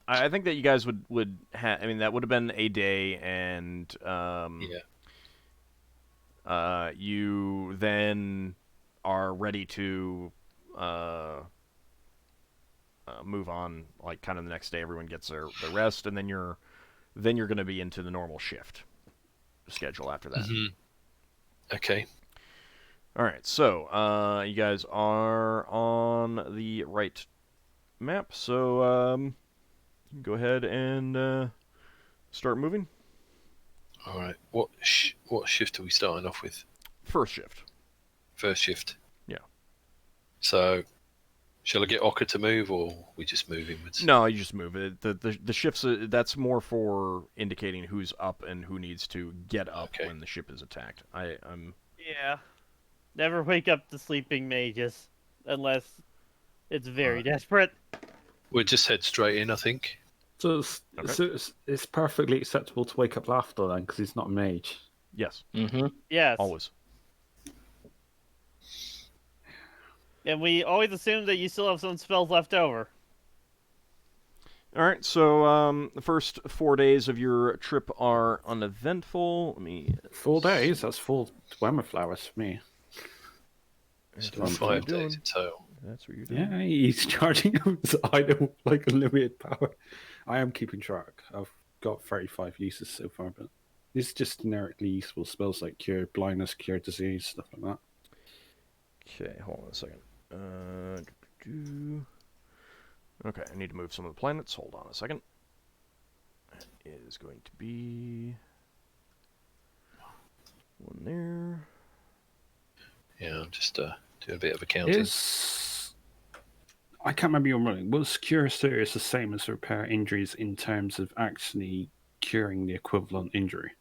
I think that you guys would have. I mean, that would have been a day, and you then are ready to move on. Like, kind of the next day, everyone gets their rest, and then you're going to be into the normal shift schedule after that. Mm-hmm. Okay. All right, so you guys are on the right map, so go ahead and start moving. All right. What shift are we starting off with? First shift. First shift. Yeah. So, shall I get Ockar to move, or we just move inwards? No, you just move it. The shifts, that's more for indicating who's up and who needs to get up when the ship is attacked. Yeah. Never wake up the sleeping mages unless it's very desperate. We'll just head straight in, I think. So it's perfectly acceptable to wake up Lafdul then, because he's not a mage. Yes. Mm-hmm. Yes. Always. And we always assume that you still have some spells left over. All right, so the first 4 days of your trip are uneventful. 4 days? That's 4 Dwemer flowers for me. So 5 days in total. That's what you're doing. Yeah, he's charging his item like unlimited power. I am keeping track. I've got 35 uses so far, but these are just generically useful spells like Cure Blindness, Cure Disease, stuff like that. Okay, hold on a second. Okay, I need to move some of the planets. Hold on a second. That is going to be one there. Yeah, I'm just doing a bit of accounting. I can't remember your running. Was Cure Serious the same as Repair Injuries in terms of actually curing the equivalent injury?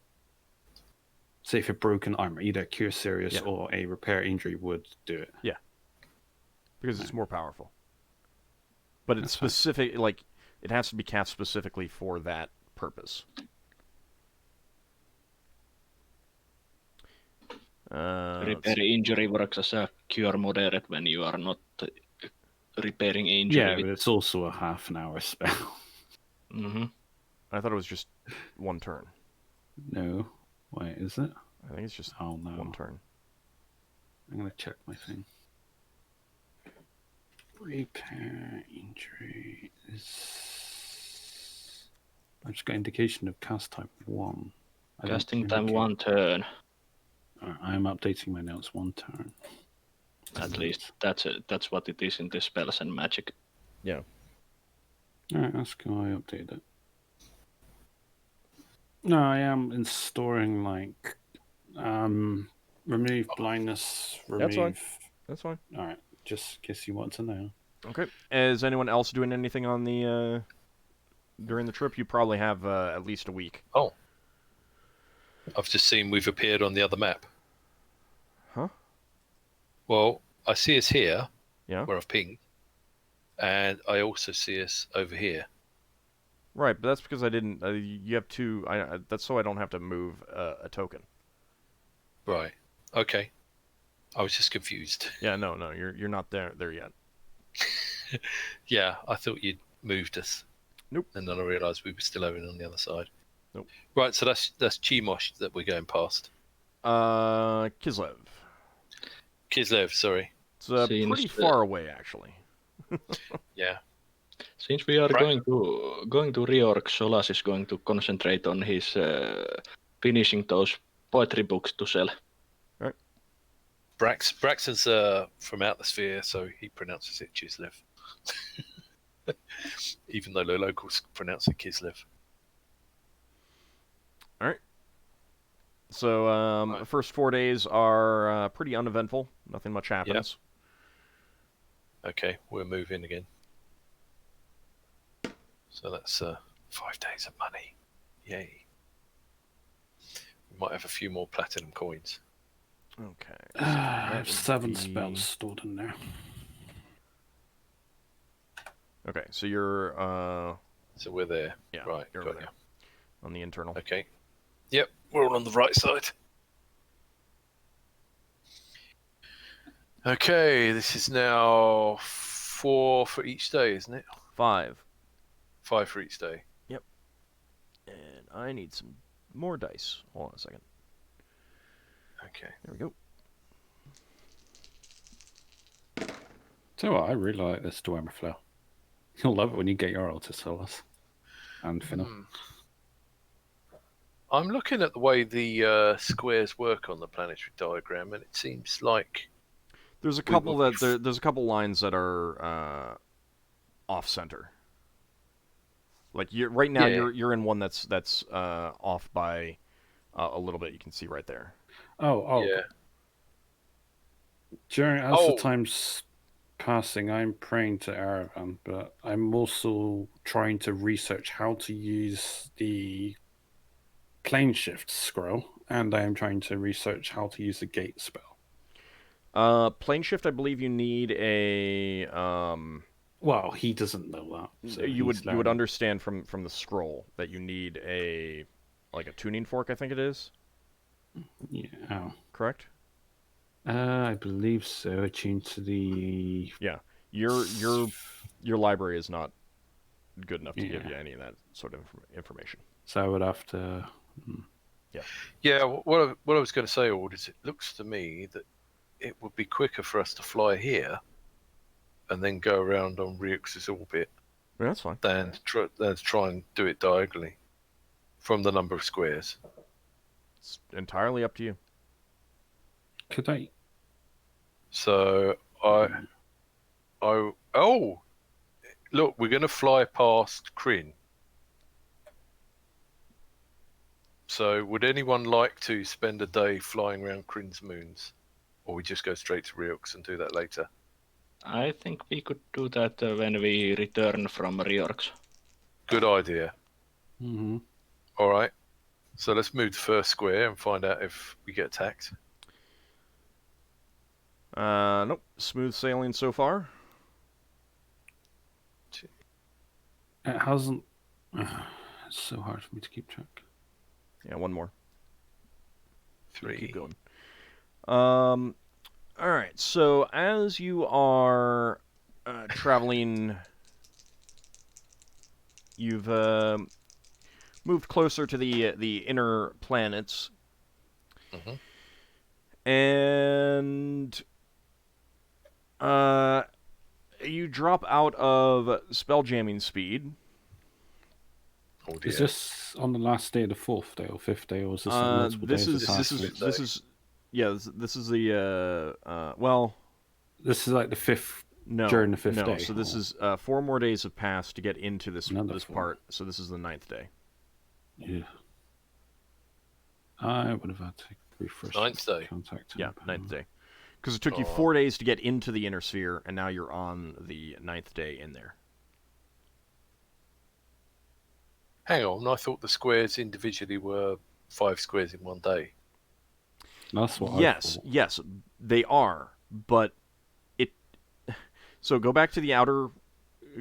Say if a broken arm, either Cure Serious or a Repair Injury would do it. Yeah. Because it's more powerful. But it's specific, like, it has to be cast specifically for that purpose. Repair Injury works as a Cure Moderate when you are not repairing injury. Yeah, but it's also a half an hour spell. Mm-hmm. I thought it was just one turn. No. Wait, is it? I think it's just one turn. I'm going to check my thing. Repair Injury is... I've just got indication of cast type 1. Casting time 1 turn. I am updating my notes 1 turn. At least that's what it is in the spells and magic. Yeah. Alright, that's cool. I updated it. No, I am storing like Remove blindness. That's fine. Remove. That's fine. All right. Just in case you want to know. Okay. Is anyone else doing anything on the during the trip? You probably have at least a week. Oh. I've just seen we've appeared on the other map. Huh? Well, I see us here, Yeah. where I've pinged, and I also see us over here. Right, but that's because I didn't. You have two. That's so I don't have to move a token. Right. Okay. I was just confused. Yeah. No. You're not there yet. Yeah, I thought you'd moved us. Nope. And then I realised we were still over on the other side. Nope. Right, so that's Chemosh that we're going past. Kislev. Kislev, sorry. It's pretty far away, actually. Yeah. Since we are going to reorg, Solas is going to concentrate on his finishing those poetry books to sell. Right. Braxon's from out the sphere, so he pronounces it Kislev. Even though the locals pronounce it Kislev. All right. So the first 4 days are pretty uneventful. Nothing much happens. Yep. Okay, we're moving again. So that's 5 days of money. Yay. We might have a few more platinum coins. Okay. I have 7 spells stored in there. Okay, so you're So we're there. yeah, Right, you're got over you. there on the internal. Okay. Yep, we're all on the right side. Okay, this is now 4 for each day, isn't it? 5. 5 for each day. And I need some more dice. Hold on a second. Okay. There we go. So what, I really like this Dwemer flow. You'll love it when you get your ult to Solas and Finnel'ar. I'm looking at the way the squares work on the planetary diagram, and it seems like There's a couple there's a couple lines that are off center. Like right now you're in one that's off by a little bit. You can see right there. Oh. Yeah. As the time's passing, I'm praying to Aravan, but I'm also trying to research how to use the plane shift scroll, and I am trying to research how to use the gate spell. Plane shift, I believe you need a Well, he doesn't know that. So you would understand from the scroll that you need a tuning fork, I think it is. Yeah. Correct? I believe so. Attuned to the your library is not good enough to give you any of that sort of information. So I would have to. Yeah, what I was going to say, Ord, is it looks to me that it would be quicker for us to fly here and then go around on Ryux's orbit Yeah, that's fine. than to try and do it diagonally from the number of squares. It's entirely up to you. Could I? So look, we're going to fly past Kryn. So would anyone like to spend a day flying around Kryn's moons? Or we just go straight to Ryux and do that later? I think we could do that when we return from reorgs. Good idea. Mm-hmm. All right. So let's move the first square and find out if we get attacked. Nope. Smooth sailing so far. It hasn't. It's so hard for me to keep track. Yeah, one more. 3. Keep going. All right. So as you are traveling, you've moved closer to the inner planets, and you drop out of spelljamming speed. Oh dear. Is this on the last day of the 4th day or 5th day, or is this on multiple days? This is the well. This is like the 5th. During the 5th day. So this is 4 more days have passed to get into this Four. part. So this is the 9th day. Yeah. I would have had to. Refresh. Ninth day. Contact. Yeah, tempo. ninth day. Because it took you 4 days to get into the inner sphere, and now you're on the 9th day in there. Hang on, I thought the squares individually were 5 squares in 1 day. That's what I Yes, thought. yes, they are. But it. So go back to the outer.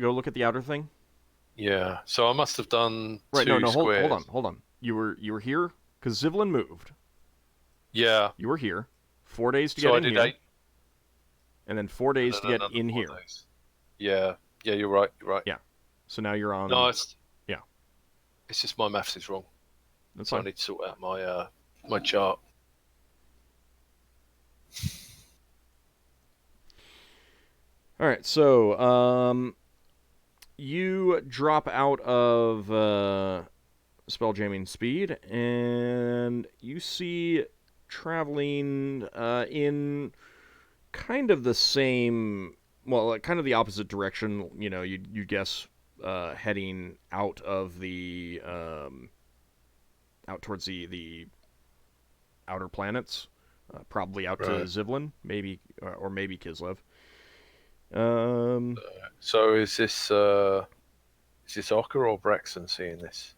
Go look at the outer thing. Yeah, so I must have done Right. two No. squares. Hold on. You were here because Zivlin moved. Yeah. You were here. 4 days to So get I in did here, 8. and then 4 days and to then get another in 4 here. days. Yeah. Yeah, you're right. You're right. Yeah. So now you're on. No, it's Yeah. It's just my maths is wrong. That's So I fine. need to sort out my my chart. All right. So you drop out of spelljamming speed, and you see traveling in kind of the same, well, kind of the opposite direction. You know, you guess heading out of the out towards the outer planets, probably out to Right. Zivlin, maybe or maybe Kislev. So is this Ockar or Braxon seeing this?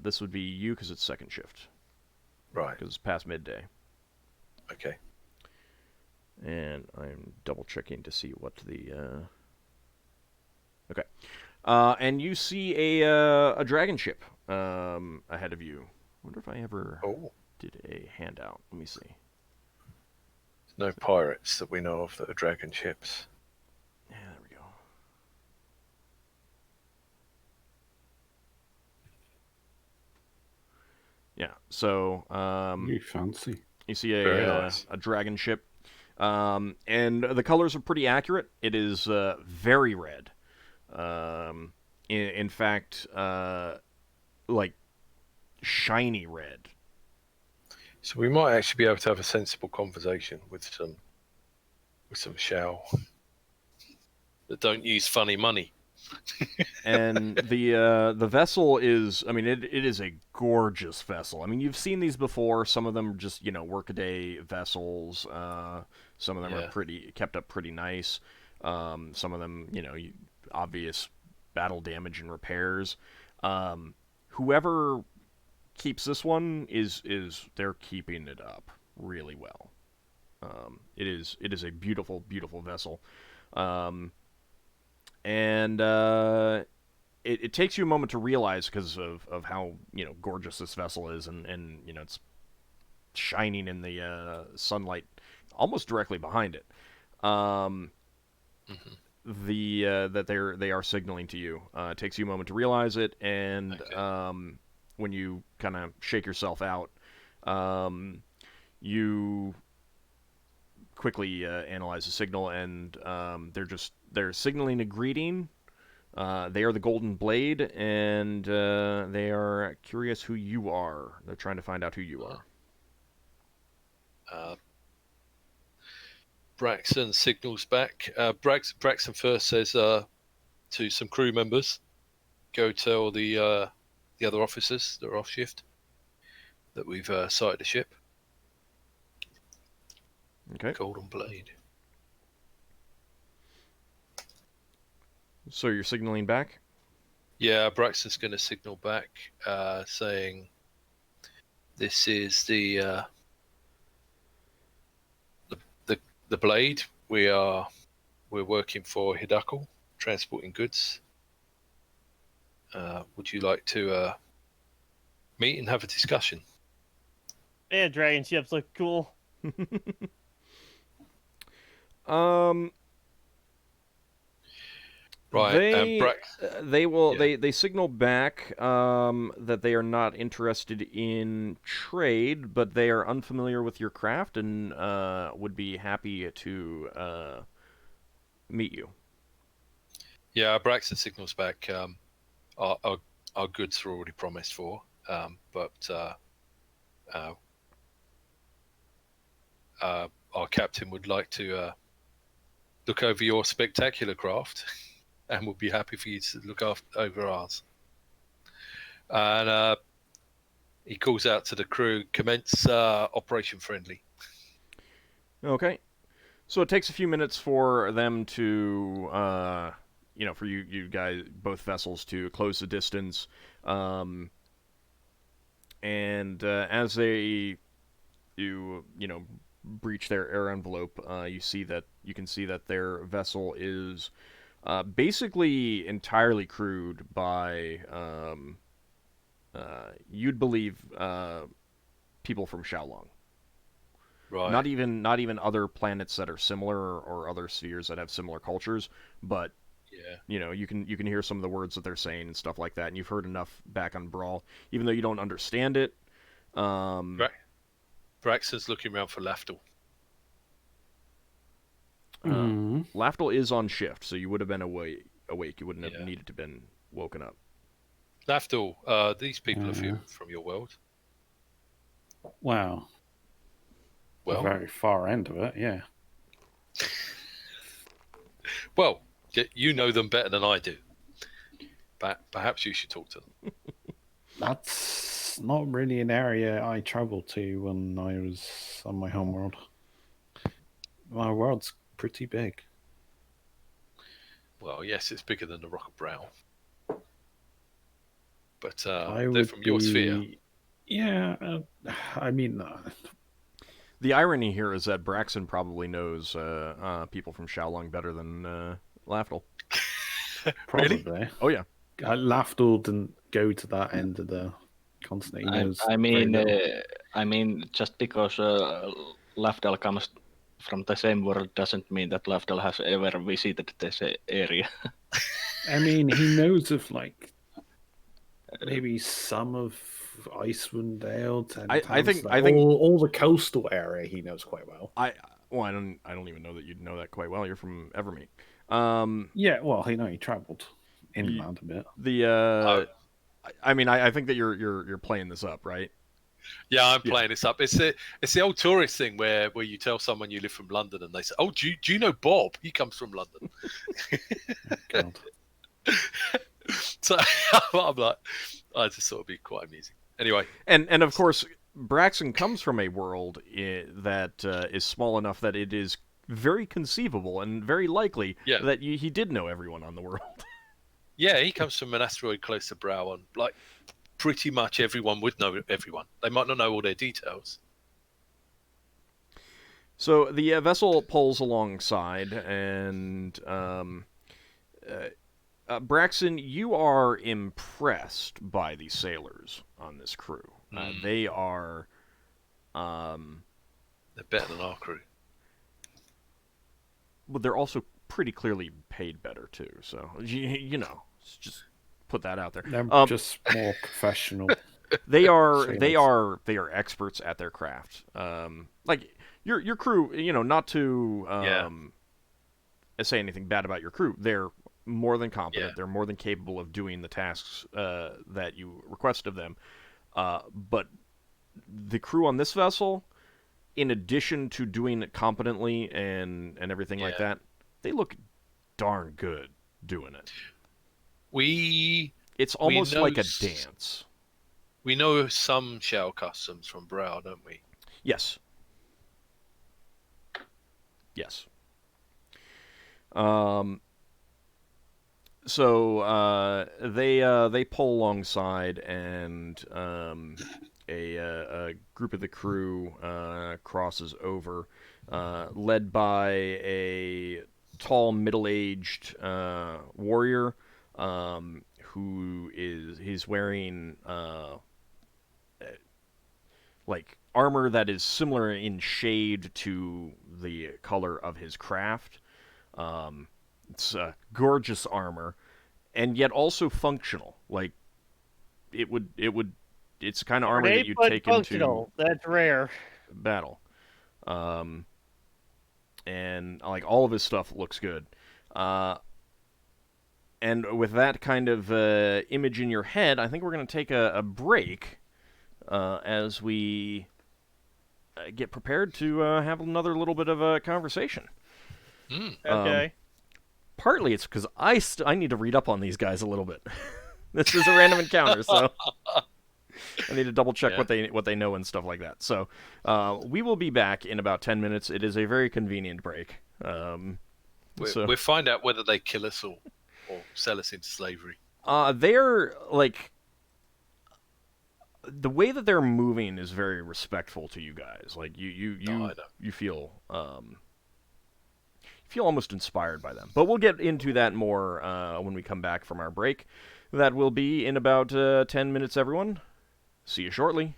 This would be you because it's second shift, Right. because it's past midday. Okay. And I'm double checking to see what the. Okay. And you see a dragon ship ahead of you. Wonder if I ever Oh, did a handout. Let me see. no pirates that we know of that are dragon ships. Yeah, there we go. Yeah. So You fancy. you see Very nice. a dragon ship, and the colors are pretty accurate. It is very red. In fact, like shiny red. So we might actually be able to have a sensible conversation with some shell that don't use funny money. And the vessel is, I mean, it is a gorgeous vessel. I mean, you've seen these before. Some of them are just, workaday vessels. Some of them are kept up pretty nice. Some of them, obvious battle damage and repairs. Whoever keeps this one is they're keeping it up really well. It is a beautiful, beautiful vessel. And it takes you a moment to realize, because of how gorgeous this vessel is, and it's shining in the sunlight almost directly behind it. That they are signaling to you. It takes you a moment to realize it, and when you kind of shake yourself out, you quickly analyze the signal, and they're signaling a greeting. They are the Golden Blade, and they are curious who you are. They're trying to find out who you are. Braxon signals back. Braxon first says to some crew members, go tell the other officers that are off shift that we've sighted a ship. Okay. Golden Blade. So you're signaling back? Yeah, Braxton's going to signal back, saying, "This is the Blade. We're working for Hidako, transporting goods. Would you like to meet and have a discussion?" Yeah, dragon ships look cool. Right. They signal back that they are not interested in trade, but they are unfamiliar with your craft and would be happy to meet you. Yeah, Braxton signals back. Our goods are already promised for, but our captain would like to look over your spectacular craft. And we'll be happy for you to look over ours. And He calls out to the crew, commence Operation Friendly. Okay. So it takes a few minutes for them to, for you guys, both vessels to close the distance. And as they, breach their air envelope, you can see that their vessel is basically entirely crewed by, you'd believe, people from Shaolong. Right. Not even other planets that are similar or other spheres that have similar cultures, but you can hear some of the words that they're saying and stuff like that, and you've heard enough back on Brawl, even though you don't understand it. Braxon's looking around for Lafdul. Lafdul is on shift, so you would have been awake. You wouldn't have needed to been woken up. Lafdul, these people are from your world. Wow. Well, the very far end of it, yeah. Well, you know them better than I do. Perhaps you should talk to them. That's not really an area I traveled to when I was on my homeworld. My world's pretty big. Well, yes, it's bigger than the Rock of Brow. But they're from your sphere. Yeah, I mean... The irony here is that Braxon probably knows people from Shaolong better than Lafdul. Probably. Really? Oh, yeah. Lafdul didn't go to that end of the continent. He knows I mean, just because Lafdul comes from the same world doesn't mean that Lafdul has ever visited this area. I mean, he knows of, like, maybe some of Icewind Dale. I think all the coastal area he knows quite well. I don't even know that you'd know that quite well. You're from Evermeet. Yeah, well, he travelled inland a bit. I think that you're playing this up, right? Yeah, I'm playing this up. It's the old tourist thing where you tell someone you live from London and they say, "Oh, do you know Bob? He comes from London." God. So I'm like, I just thought it'd be quite amusing. Anyway, and of course, Braxon comes from a world that is small enough that it is very conceivable and very likely that he did know everyone on the world. Yeah, he comes from an asteroid close to Brow, and like pretty much everyone would know everyone. They might not know all their details. So the vessel pulls alongside, and Braxon, you are impressed by the sailors on this crew. They are... they're better than our crew. But they're also pretty clearly paid better, too. So, just put that out there. They're just more professional. They are experts at their craft. Like, your crew, not to say anything bad about your crew, they're more than competent. They're more than capable of doing the tasks that you request of them. But the crew on this vessel, in addition to doing it competently and everything like that, they look darn good doing it. It's almost like a dance. We know some shell customs from Brow, don't we? Yes. So they pull alongside, and a group of the crew crosses over, led by a tall, middle-aged warrior he's wearing like armor that is similar in shade to the color of his craft. It's gorgeous armor, and yet also functional. Like it's the kind of armor that you take into that's rare battle. And like all of his stuff looks good. And with that kind of image in your head, I think we're going to take a break as we get prepared to have another little bit of a conversation. Okay. Partly it's because I need to read up on these guys a little bit. This is a random encounter, so... I need to double check Yeah. what they know and stuff like that. So we will be back in about 10 minutes. It is a very convenient break. We'll find out whether they kill us or sell us into slavery. They're like the way that they're moving is very respectful to you guys. Like you feel almost inspired by them. But we'll get into that more when we come back from our break. That will be in about 10 minutes, everyone. See you shortly.